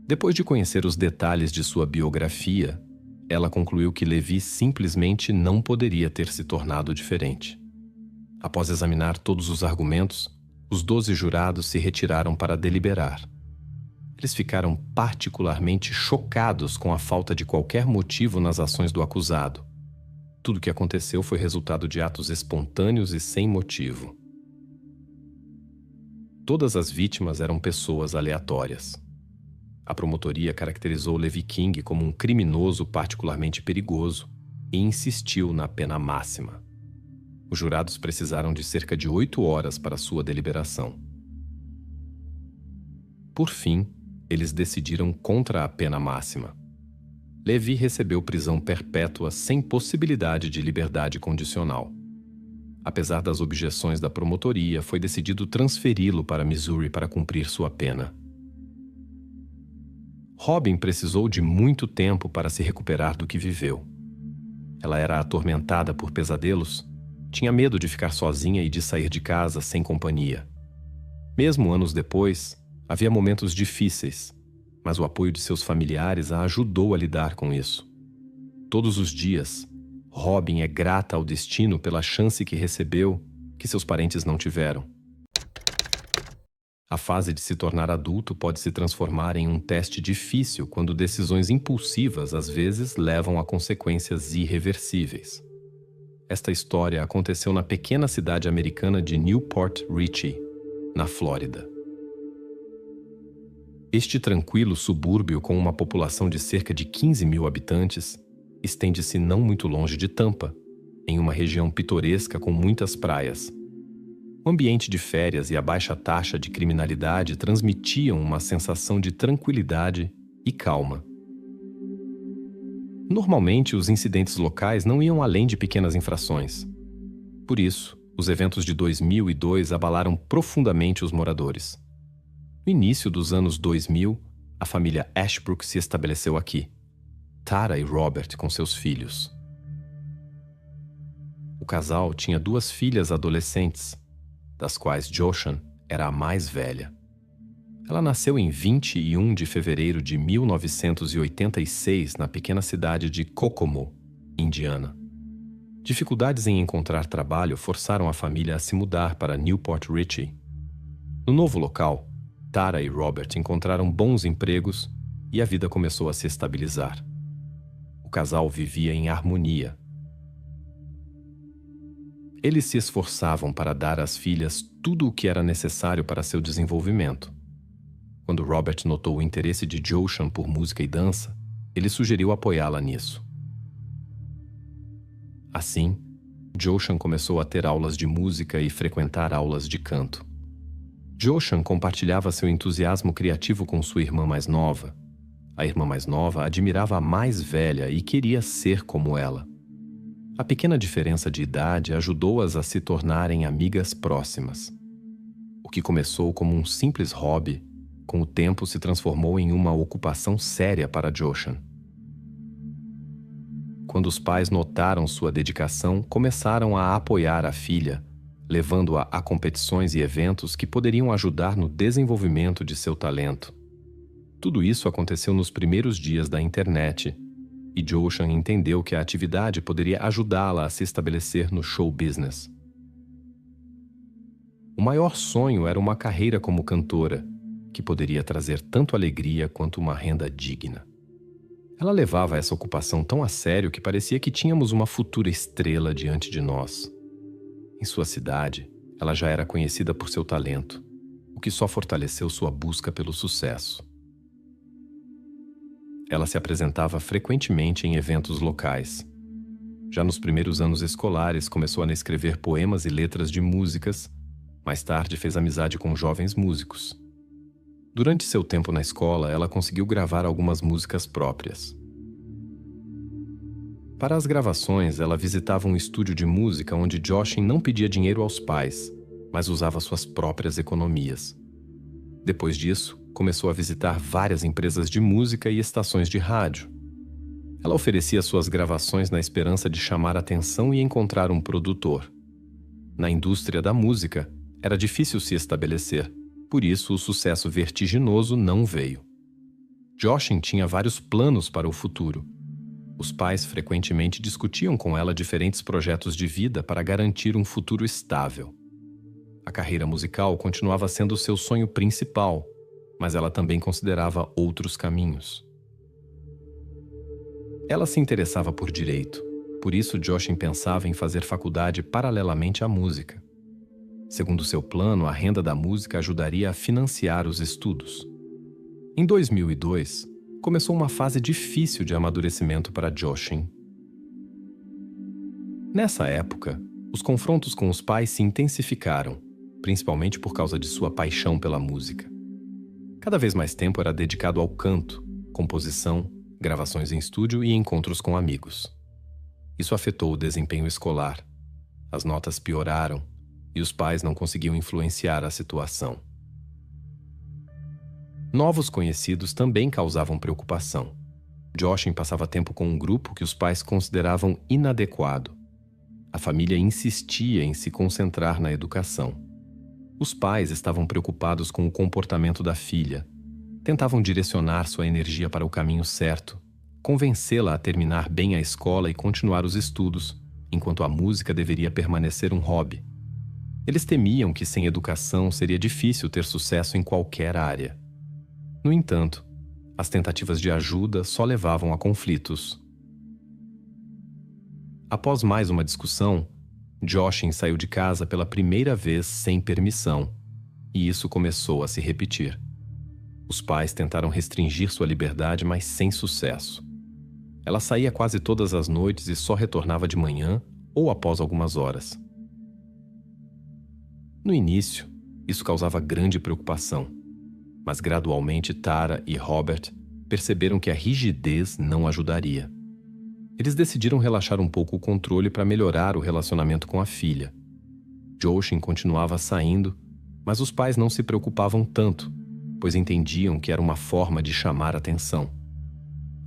Depois de conhecer os detalhes de sua biografia, ela concluiu que Levi simplesmente não poderia ter se tornado diferente. Após examinar todos os argumentos, os 12 jurados se retiraram para deliberar. Eles ficaram particularmente chocados com a falta de qualquer motivo nas ações do acusado. Tudo o que aconteceu foi resultado de atos espontâneos e sem motivo. Todas as vítimas eram pessoas aleatórias. A promotoria caracterizou Levi King como um criminoso particularmente perigoso e insistiu na pena máxima. Os jurados precisaram de cerca de 8 horas para sua deliberação. Por fim, eles decidiram contra a pena máxima. Levi recebeu prisão perpétua sem possibilidade de liberdade condicional. Apesar das objeções da promotoria, foi decidido transferi-lo para Missouri para cumprir sua pena. Robin precisou de muito tempo para se recuperar do que viveu. Ela era atormentada por pesadelos, tinha medo de ficar sozinha e de sair de casa sem companhia. Mesmo anos depois, havia momentos difíceis, mas o apoio de seus familiares a ajudou a lidar com isso. Todos os dias, Robin é grata ao destino pela chance que recebeu, que seus parentes não tiveram. A fase de se tornar adulto pode se transformar em um teste difícil quando decisões impulsivas às vezes levam a consequências irreversíveis. Esta história aconteceu na pequena cidade americana de Newport Richey, na Flórida. Este tranquilo subúrbio com uma população de cerca de 15 mil habitantes estende-se não muito longe de Tampa, em uma região pitoresca com muitas praias. O ambiente de férias e a baixa taxa de criminalidade transmitiam uma sensação de tranquilidade e calma. Normalmente, os incidentes locais não iam além de pequenas infrações. Por isso, os eventos de 2002 abalaram profundamente os moradores. No início dos anos 2000, a família Ashbrook se estabeleceu aqui. Tara e Robert com seus filhos. O casal tinha 2 filhas adolescentes, das quais Joshan era a mais velha. Ela nasceu em 21 de fevereiro de 1986 na pequena cidade de Kokomo, Indiana. Dificuldades em encontrar trabalho forçaram a família a se mudar para Newport Richey. No novo local, Tara e Robert encontraram bons empregos e a vida começou a se estabilizar. O casal vivia em harmonia. Eles se esforçavam para dar às filhas tudo o que era necessário para seu desenvolvimento. Quando Robert notou o interesse de Joshan por música e dança, ele sugeriu apoiá-la nisso. Assim, Joshan começou a ter aulas de música e frequentar aulas de canto. Joshan compartilhava seu entusiasmo criativo com sua irmã mais nova. A irmã mais nova admirava a mais velha e queria ser como ela. A pequena diferença de idade ajudou-as a se tornarem amigas próximas. O que começou como um simples hobby, com o tempo se transformou em uma ocupação séria para Joshan. Quando os pais notaram sua dedicação, começaram a apoiar a filha, levando-a a competições e eventos que poderiam ajudar no desenvolvimento de seu talento. Tudo isso aconteceu nos primeiros dias da internet, e Joshan entendeu que a atividade poderia ajudá-la a se estabelecer no show business. O maior sonho era uma carreira como cantora, que poderia trazer tanto alegria quanto uma renda digna. Ela levava essa ocupação tão a sério que parecia que tínhamos uma futura estrela diante de nós. Em sua cidade, ela já era conhecida por seu talento, o que só fortaleceu sua busca pelo sucesso. Ela se apresentava frequentemente em eventos locais. Já nos primeiros anos escolares, começou a escrever poemas e letras de músicas. Mais tarde, fez amizade com jovens músicos. Durante seu tempo na escola, ela conseguiu gravar algumas músicas próprias. Para as gravações, ela visitava um estúdio de música onde Joshin não pedia dinheiro aos pais, mas usava suas próprias economias. Depois disso, começou a visitar várias empresas de música e estações de rádio. Ela oferecia suas gravações na esperança de chamar atenção e encontrar um produtor. Na indústria da música, era difícil se estabelecer, por isso o sucesso vertiginoso não veio. Joshin tinha vários planos para o futuro. Os pais frequentemente discutiam com ela diferentes projetos de vida para garantir um futuro estável. A carreira musical continuava sendo seu sonho principal, mas ela também considerava outros caminhos. Ela se interessava por direito, por isso Joshin pensava em fazer faculdade paralelamente à música. Segundo seu plano, a renda da música ajudaria a financiar os estudos. Em 2002, começou uma fase difícil de amadurecimento para Joshin. Nessa época, os confrontos com os pais se intensificaram, principalmente por causa de sua paixão pela música. Cada vez mais tempo era dedicado ao canto, composição, gravações em estúdio e encontros com amigos. Isso afetou o desempenho escolar. As notas pioraram e os pais não conseguiam influenciar a situação. Novos conhecidos também causavam preocupação. Joshin passava tempo com um grupo que os pais consideravam inadequado. A família insistia em se concentrar na educação. Os pais estavam preocupados com o comportamento da filha. Tentavam direcionar sua energia para o caminho certo, convencê-la a terminar bem a escola e continuar os estudos, enquanto a música deveria permanecer um hobby. Eles temiam que sem educação seria difícil ter sucesso em qualquer área. No entanto, as tentativas de ajuda só levavam a conflitos. Após mais uma discussão, Joshin saiu de casa pela primeira vez sem permissão, e isso começou a se repetir. Os pais tentaram restringir sua liberdade, mas sem sucesso. Ela saía quase todas as noites e só retornava de manhã ou após algumas horas. No início, isso causava grande preocupação, mas gradualmente Tara e Robert perceberam que a rigidez não ajudaria. Eles decidiram relaxar um pouco o controle para melhorar o relacionamento com a filha. Joshin continuava saindo, mas os pais não se preocupavam tanto, pois entendiam que era uma forma de chamar atenção.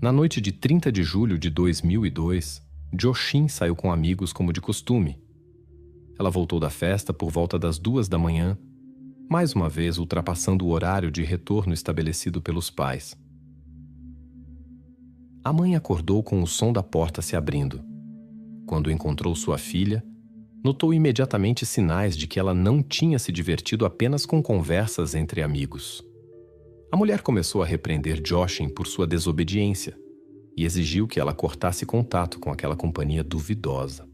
Na noite de 30 de julho de 2002, Joshin saiu com amigos como de costume. Ela voltou da festa por volta das 2 da manhã, mais uma vez ultrapassando o horário de retorno estabelecido pelos pais. A mãe acordou com o som da porta se abrindo. Quando encontrou sua filha, notou imediatamente sinais de que ela não tinha se divertido apenas com conversas entre amigos. A mulher começou a repreender Joshin por sua desobediência e exigiu que ela cortasse contato com aquela companhia duvidosa.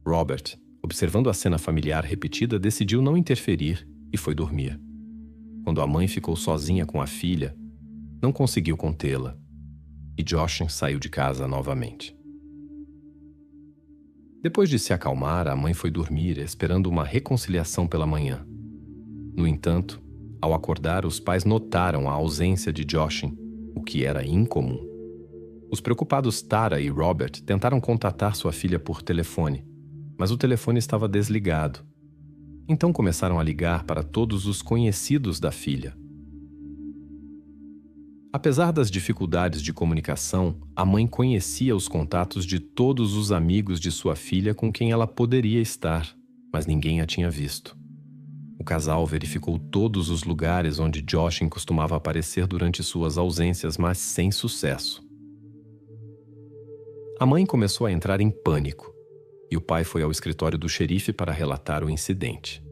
Robert, observando a cena familiar repetida, decidiu não interferir e foi dormir. Quando a mãe ficou sozinha com a filha, não conseguiu contê-la, e Joshin saiu de casa novamente. Depois de se acalmar, a mãe foi dormir, esperando uma reconciliação pela manhã. No entanto, ao acordar, os pais notaram a ausência de Joshin, o que era incomum. Os preocupados Tara e Robert tentaram contatar sua filha por telefone, mas o telefone estava desligado. Então começaram a ligar para todos os conhecidos da filha. Apesar das dificuldades de comunicação, a mãe conhecia os contatos de todos os amigos de sua filha com quem ela poderia estar, mas ninguém a tinha visto. O casal verificou todos os lugares onde Joshin costumava aparecer durante suas ausências, mas sem sucesso. A mãe começou a entrar em pânico, e o pai foi ao escritório do xerife para relatar o incidente.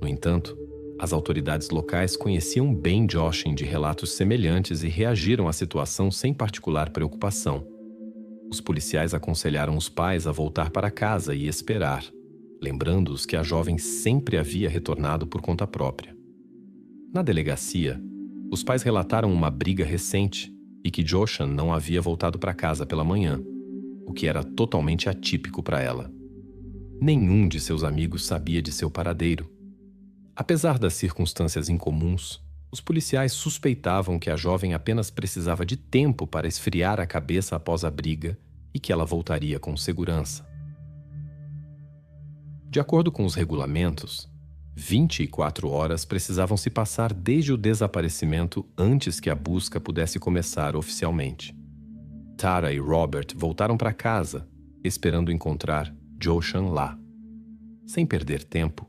No entanto, as autoridades locais conheciam bem Joshin de relatos semelhantes e reagiram à situação sem particular preocupação. Os policiais aconselharam os pais a voltar para casa e esperar, lembrando-os que a jovem sempre havia retornado por conta própria. Na delegacia, os pais relataram uma briga recente e que Joshin não havia voltado para casa pela manhã, o que era totalmente atípico para ela. Nenhum de seus amigos sabia de seu paradeiro. Apesar das circunstâncias incomuns, os policiais suspeitavam que a jovem apenas precisava de tempo para esfriar a cabeça após a briga e que ela voltaria com segurança. De acordo com os regulamentos, 24 horas precisavam se passar desde o desaparecimento antes que a busca pudesse começar oficialmente. Tara e Robert voltaram para casa, esperando encontrar Joshin lá. Sem perder tempo,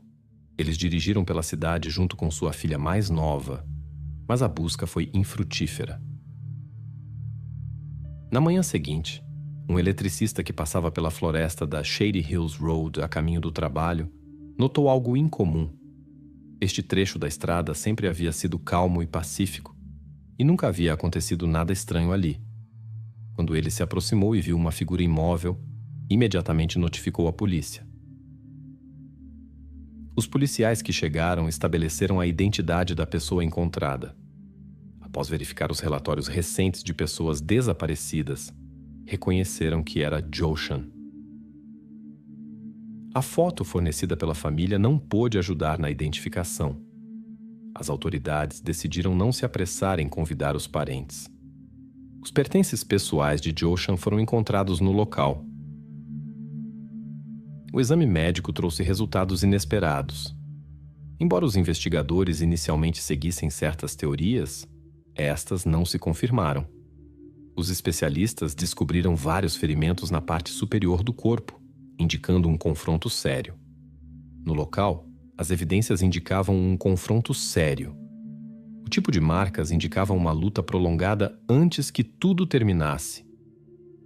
eles dirigiram pela cidade junto com sua filha mais nova, mas a busca foi infrutífera. Na manhã seguinte, um eletricista que passava pela floresta da Shady Hills Road a caminho do trabalho notou algo incomum. Este trecho da estrada sempre havia sido calmo e pacífico, e nunca havia acontecido nada estranho ali. Quando ele se aproximou e viu uma figura imóvel, imediatamente notificou a polícia. Os policiais que chegaram estabeleceram a identidade da pessoa encontrada. Após verificar os relatórios recentes de pessoas desaparecidas, reconheceram que era Joshin. A foto fornecida pela família não pôde ajudar na identificação. As autoridades decidiram não se apressar em convidar os parentes. Os pertences pessoais de Joshin foram encontrados no local. O exame médico trouxe resultados inesperados. Embora os investigadores inicialmente seguissem certas teorias, estas não se confirmaram. Os especialistas descobriram vários ferimentos na parte superior do corpo, indicando um confronto sério. No local, as evidências indicavam um confronto sério. O tipo de marcas indicava uma luta prolongada antes que tudo terminasse.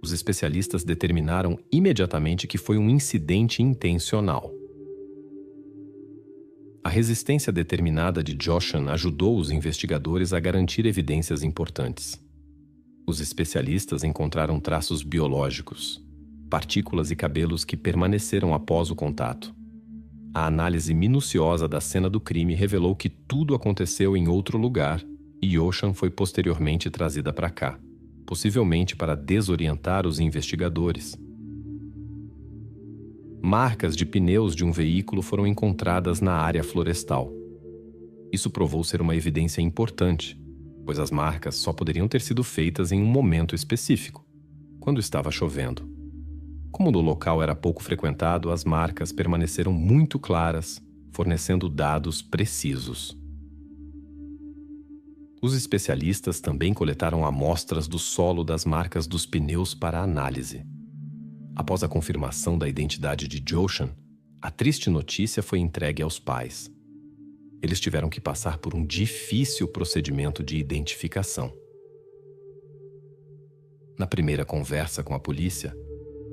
Os especialistas determinaram imediatamente que foi um incidente intencional. A resistência determinada de Joshan ajudou os investigadores a garantir evidências importantes. Os especialistas encontraram traços biológicos, partículas e cabelos que permaneceram após o contato. A análise minuciosa da cena do crime revelou que tudo aconteceu em outro lugar e Joshan foi posteriormente trazida para cá, possivelmente para desorientar os investigadores. Marcas de pneus de um veículo foram encontradas na área florestal. Isso provou ser uma evidência importante, pois as marcas só poderiam ter sido feitas em um momento específico, quando estava chovendo. Como o local era pouco frequentado, as marcas permaneceram muito claras, fornecendo dados precisos. Os especialistas também coletaram amostras do solo das marcas dos pneus para análise. Após a confirmação da identidade de Joshan, a triste notícia foi entregue aos pais. Eles tiveram que passar por um difícil procedimento de identificação. Na primeira conversa com a polícia,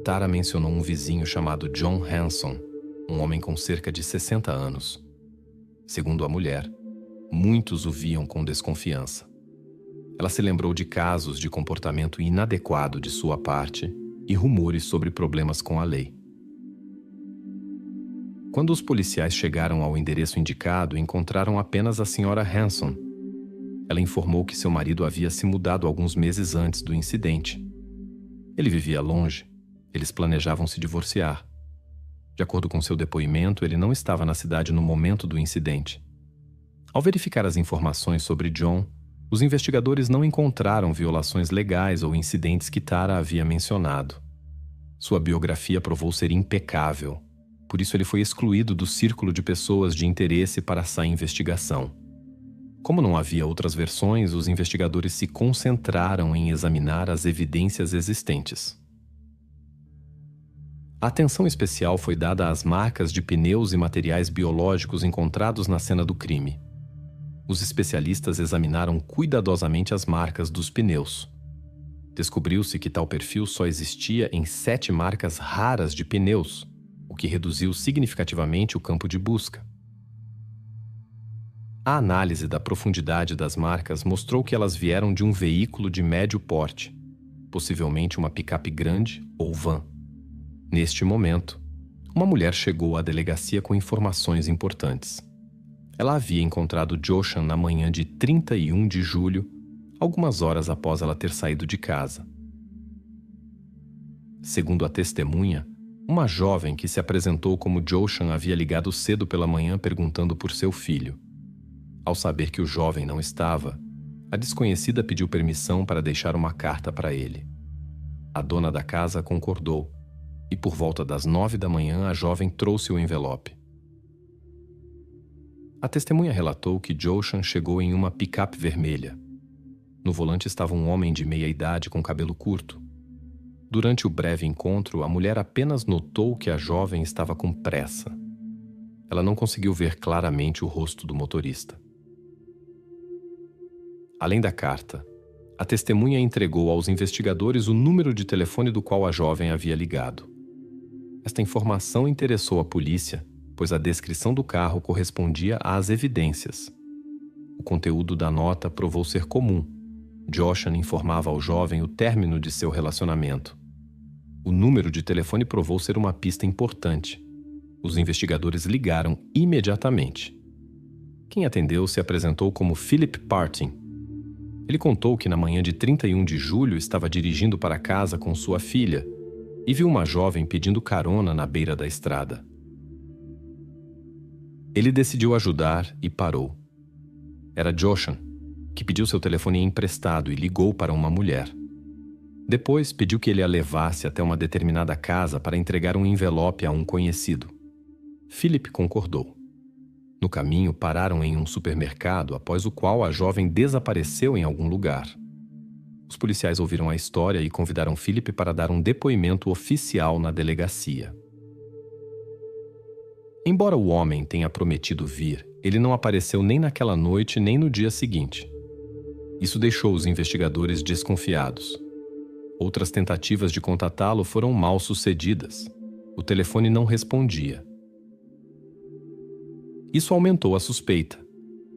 Tara mencionou um vizinho chamado John Hanson, um homem com cerca de 60 anos. Segundo a mulher, muitos o viam com desconfiança. Ela se lembrou de casos de comportamento inadequado de sua parte e rumores sobre problemas com a lei. Quando os policiais chegaram ao endereço indicado, encontraram apenas a senhora Hanson. Ela informou que seu marido havia se mudado alguns meses antes do incidente. Ele vivia longe. Eles planejavam se divorciar. De acordo com seu depoimento, ele não estava na cidade no momento do incidente. Ao verificar as informações sobre John, os investigadores não encontraram violações legais ou incidentes que Tara havia mencionado. Sua biografia provou ser impecável, por isso ele foi excluído do círculo de pessoas de interesse para essa investigação. Como não havia outras versões, os investigadores se concentraram em examinar as evidências existentes. A atenção especial foi dada às marcas de pneus e materiais biológicos encontrados na cena do crime. Os especialistas examinaram cuidadosamente as marcas dos pneus. Descobriu-se que tal perfil só existia em 7 marcas raras de pneus, o que reduziu significativamente o campo de busca. A análise da profundidade das marcas mostrou que elas vieram de um veículo de médio porte, possivelmente uma picape grande ou van. Neste momento, uma mulher chegou à delegacia com informações importantes. Ela havia encontrado Joshan na manhã de 31 de julho, algumas horas após ela ter saído de casa. Segundo a testemunha, uma jovem que se apresentou como Joshan havia ligado cedo pela manhã perguntando por seu filho. Ao saber que o jovem não estava, a desconhecida pediu permissão para deixar uma carta para ele. A dona da casa concordou, e por volta das 9 da manhã a jovem trouxe o envelope. A testemunha relatou que Joshan chegou em uma picape vermelha. No volante estava um homem de meia idade com cabelo curto. Durante o breve encontro, a mulher apenas notou que a jovem estava com pressa. Ela não conseguiu ver claramente o rosto do motorista. Além da carta, a testemunha entregou aos investigadores o número de telefone do qual a jovem havia ligado. Esta informação interessou a polícia, pois a descrição do carro correspondia às evidências. O conteúdo da nota provou ser comum. Joshan informava ao jovem o término de seu relacionamento. O número de telefone provou ser uma pista importante. Os investigadores ligaram imediatamente. Quem atendeu se apresentou como Philip Partin. Ele contou que na manhã de 31 de julho estava dirigindo para casa com sua filha e viu uma jovem pedindo carona na beira da estrada. Ele decidiu ajudar e parou. Era Joshan, que pediu seu telefone emprestado e ligou para uma mulher. Depois, pediu que ele a levasse até uma determinada casa para entregar um envelope a um conhecido. Philip concordou. No caminho, pararam em um supermercado, após o qual a jovem desapareceu em algum lugar. Os policiais ouviram a história e convidaram Philip para dar um depoimento oficial na delegacia. Embora o homem tenha prometido vir, ele não apareceu nem naquela noite nem no dia seguinte. Isso deixou os investigadores desconfiados. Outras tentativas de contatá-lo foram mal sucedidas. O telefone não respondia. Isso aumentou a suspeita,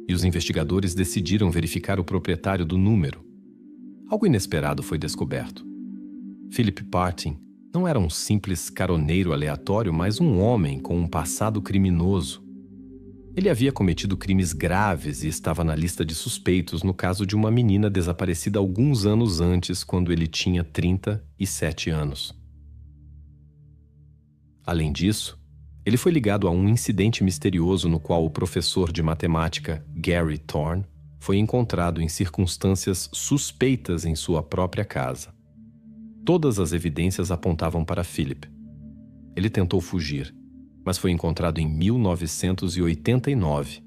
e os investigadores decidiram verificar o proprietário do número. Algo inesperado foi descoberto. Philip Partin não era um simples caroneiro aleatório, mas um homem com um passado criminoso. Ele havia cometido crimes graves e estava na lista de suspeitos no caso de uma menina desaparecida alguns anos antes, quando ele tinha 37 anos. Além disso, ele foi ligado a um incidente misterioso no qual o professor de matemática Gary Thorne foi encontrado em circunstâncias suspeitas em sua própria casa. Todas as evidências apontavam para Philip. Ele tentou fugir, mas foi encontrado em 1989.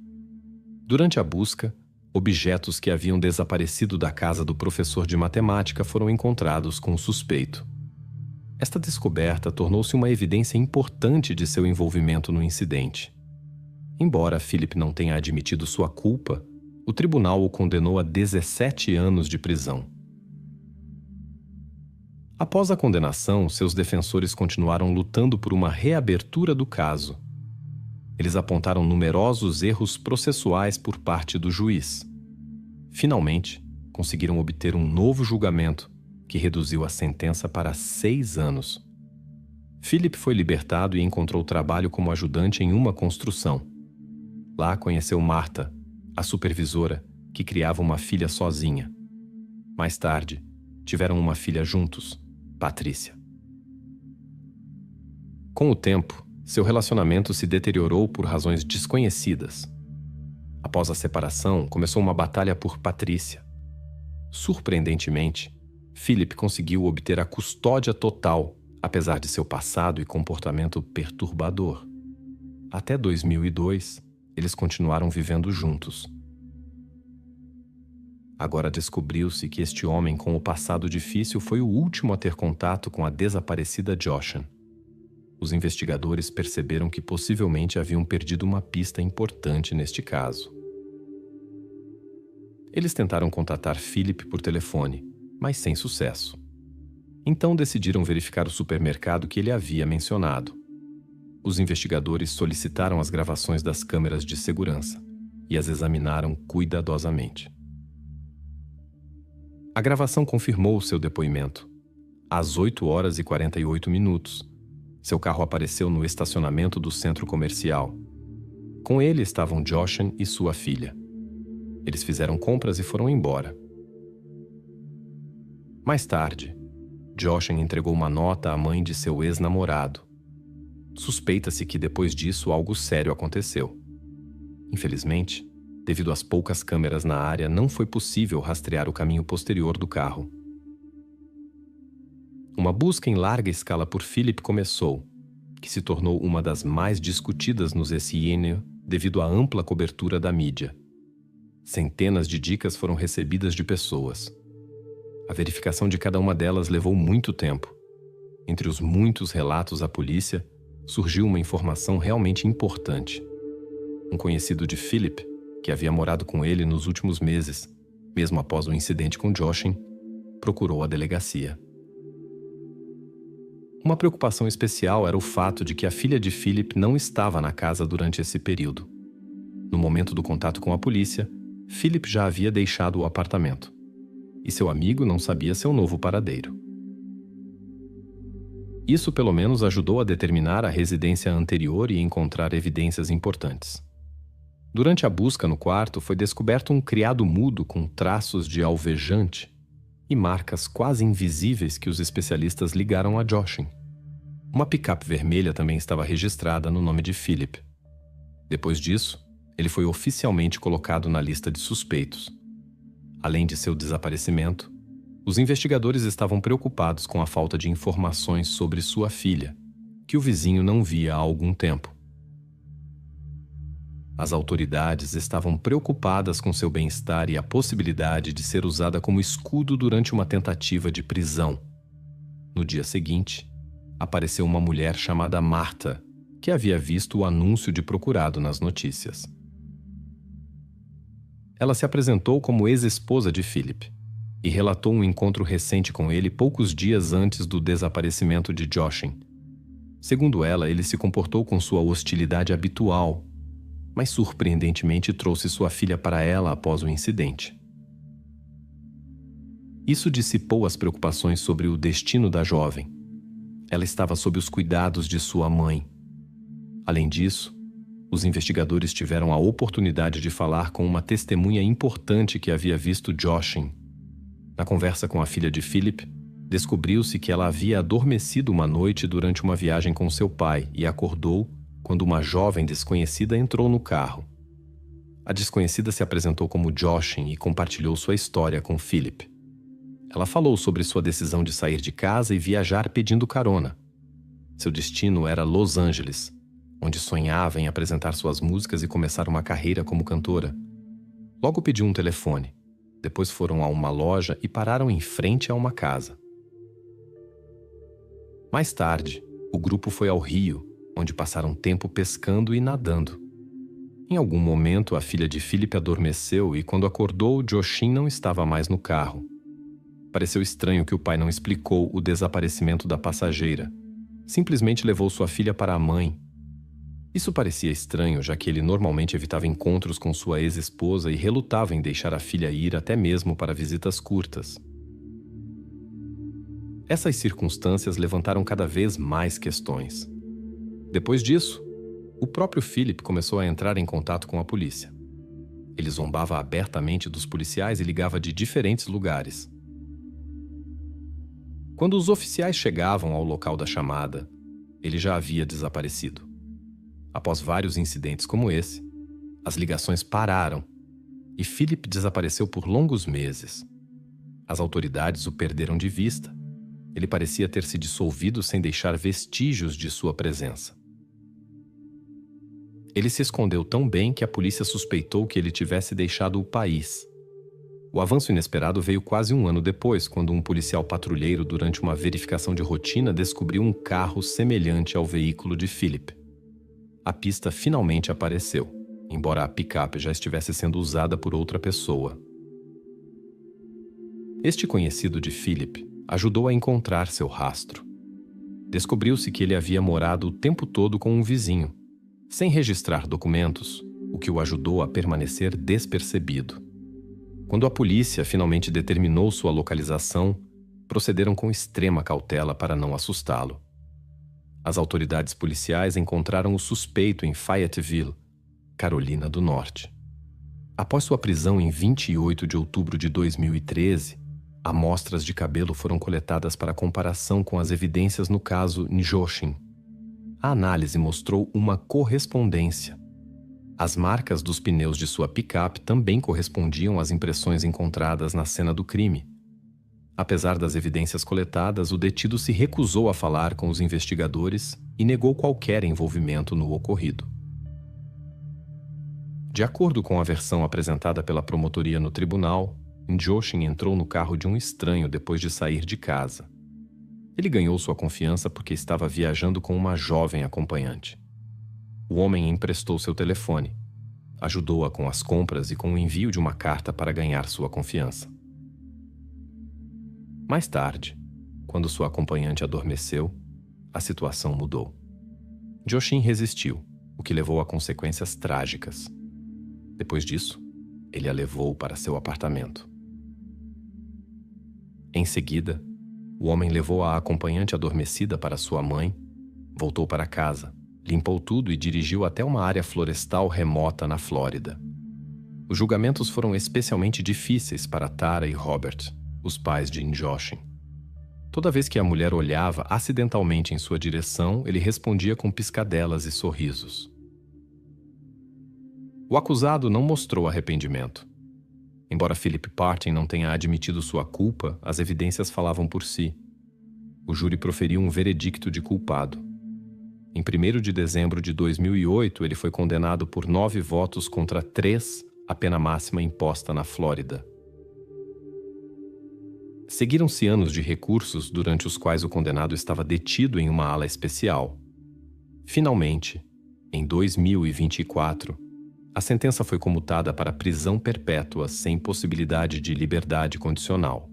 Durante a busca, objetos que haviam desaparecido da casa do professor de matemática foram encontrados com o suspeito. Esta descoberta tornou-se uma evidência importante de seu envolvimento no incidente. Embora Philip não tenha admitido sua culpa, o tribunal o condenou a 17 anos de prisão. Após a condenação, seus defensores continuaram lutando por uma reabertura do caso. Eles apontaram numerosos erros processuais por parte do juiz. Finalmente, conseguiram obter um novo julgamento que reduziu a sentença para 6 anos. Philip foi libertado e encontrou trabalho como ajudante em uma construção. Lá conheceu Martha, a supervisora, que criava uma filha sozinha. Mais tarde, tiveram uma filha juntos, Patrícia. Com o tempo, seu relacionamento se deteriorou por razões desconhecidas. Após a separação, começou uma batalha por Patrícia. Surpreendentemente, Philip conseguiu obter a custódia total, apesar de seu passado e comportamento perturbador. Até 2002, eles continuaram vivendo juntos. Agora descobriu-se que este homem com o passado difícil foi o último a ter contato com a desaparecida Joshan. Os investigadores perceberam que possivelmente haviam perdido uma pista importante neste caso. Eles tentaram contatar Philip por telefone, mas sem sucesso. Então decidiram verificar o supermercado que ele havia mencionado. Os investigadores solicitaram as gravações das câmeras de segurança e as examinaram cuidadosamente. A gravação confirmou seu depoimento. Às 8h48, seu carro apareceu no estacionamento do centro comercial. Com ele estavam Joshan e sua filha. Eles fizeram compras e foram embora. Mais tarde, Joshan entregou uma nota à mãe de seu ex-namorado. Suspeita-se que depois disso algo sério aconteceu. Infelizmente, devido às poucas câmeras na área, não foi possível rastrear o caminho posterior do carro. Uma busca em larga escala por Philip começou, que se tornou uma das mais discutidas no SCN devido à ampla cobertura da mídia. Centenas de dicas foram recebidas de pessoas. A verificação de cada uma delas levou muito tempo. Entre os muitos relatos à polícia, surgiu uma informação realmente importante. Um conhecido de Philip, que havia morado com ele nos últimos meses, mesmo após o incidente com Joshan, procurou a delegacia. Uma preocupação especial era o fato de que a filha de Philip não estava na casa durante esse período. No momento do contato com a polícia, Philip já havia deixado o apartamento, e seu amigo não sabia seu novo paradeiro. Isso pelo menos ajudou a determinar a residência anterior e encontrar evidências importantes. Durante a busca no quarto, foi descoberto um criado mudo com traços de alvejante e marcas quase invisíveis que os especialistas ligaram a Joshan. Uma picape vermelha também estava registrada no nome de Philip. Depois disso, ele foi oficialmente colocado na lista de suspeitos. Além de seu desaparecimento, Os investigadores estavam preocupados com a falta de informações sobre sua filha, que o vizinho não via há algum tempo. As autoridades estavam preocupadas com seu bem-estar e a possibilidade de ser usada como escudo durante uma tentativa de prisão. No dia seguinte, apareceu uma mulher chamada Martha, que havia visto o anúncio de procurado nas notícias. Ela se apresentou como ex-esposa de Philip e relatou um encontro recente com ele poucos dias antes do desaparecimento de Joshin. Segundo ela, ele se comportou com sua hostilidade habitual, mas surpreendentemente trouxe sua filha para ela após o incidente. Isso dissipou as preocupações sobre o destino da jovem. Ela estava sob os cuidados de sua mãe. Além disso, os investigadores tiveram a oportunidade de falar com uma testemunha importante que havia visto Joshin. Na conversa com a filha de Philip, descobriu-se que ela havia adormecido uma noite durante uma viagem com seu pai e acordou quando uma jovem desconhecida entrou no carro. A desconhecida se apresentou como Joshin e compartilhou sua história com Philip. Ela falou sobre sua decisão de sair de casa e viajar pedindo carona. Seu destino era Los Angeles, onde sonhava em apresentar suas músicas e começar uma carreira como cantora. Logo pediu um telefone. Depois foram a uma loja e pararam em frente a uma casa. Mais tarde, o grupo foi ao rio, onde passaram tempo pescando e nadando. Em algum momento, a filha de Philip adormeceu e, quando acordou, Joshin não estava mais no carro. Pareceu estranho que o pai não explicou o desaparecimento da passageira. Simplesmente levou sua filha para a mãe. Isso parecia estranho, já que ele normalmente evitava encontros com sua ex-esposa e relutava em deixar a filha ir até mesmo para visitas curtas. Essas circunstâncias levantaram cada vez mais questões. Depois disso, o próprio Philip começou a entrar em contato com a polícia. Ele zombava abertamente dos policiais e ligava de diferentes lugares. Quando os oficiais chegavam ao local da chamada, ele já havia desaparecido. Após vários incidentes como esse, as ligações pararam e Philip desapareceu por longos meses. As autoridades o perderam de vista. Ele parecia ter se dissolvido sem deixar vestígios de sua presença. Ele se escondeu tão bem que a polícia suspeitou que ele tivesse deixado o país. O avanço inesperado veio quase um ano depois, quando um policial patrulheiro, durante uma verificação de rotina, descobriu um carro semelhante ao veículo de Philip. A pista finalmente apareceu, embora a picape já estivesse sendo usada por outra pessoa. Este conhecido de Philip ajudou a encontrar seu rastro. Descobriu-se que ele havia morado o tempo todo com um vizinho, sem registrar documentos, o que o ajudou a permanecer despercebido. Quando a polícia finalmente determinou sua localização, procederam com extrema cautela para não assustá-lo. As autoridades policiais encontraram o suspeito em Fayetteville, Carolina do Norte. Após sua prisão em 28 de outubro de 2013, amostras de cabelo foram coletadas para comparação com as evidências no caso Joshin. A análise mostrou uma correspondência. As marcas dos pneus de sua picape também correspondiam às impressões encontradas na cena do crime. Apesar das evidências coletadas, o detido se recusou a falar com os investigadores e negou qualquer envolvimento no ocorrido. De acordo com a versão apresentada pela promotoria no tribunal, Joshin entrou no carro de um estranho depois de sair de casa. Ele ganhou sua confiança porque estava viajando com uma jovem acompanhante. O homem emprestou seu telefone, ajudou-a com as compras e com o envio de uma carta para ganhar sua confiança. Mais tarde, quando sua acompanhante adormeceu, a situação mudou. Joshin resistiu, o que levou a consequências trágicas. Depois disso, ele a levou para seu apartamento. Em seguida, o homem levou a acompanhante adormecida para sua mãe, voltou para casa, limpou tudo e dirigiu até uma área florestal remota na Flórida. Os julgamentos foram especialmente difíceis para Tara e Robert, os pais de Joshin. Toda vez que a mulher olhava acidentalmente em sua direção, ele respondia com piscadelas e sorrisos. O acusado não mostrou arrependimento. Embora Philip Partin não tenha admitido sua culpa, as evidências falavam por si. O júri proferiu um veredicto de culpado. Em 1º de dezembro de 2008, ele foi condenado por 9 votos contra 3 à pena máxima imposta na Flórida. Seguiram-se anos de recursos durante os quais o condenado estava detido em uma ala especial. Finalmente, em 2024, a sentença foi comutada para prisão perpétua sem possibilidade de liberdade condicional.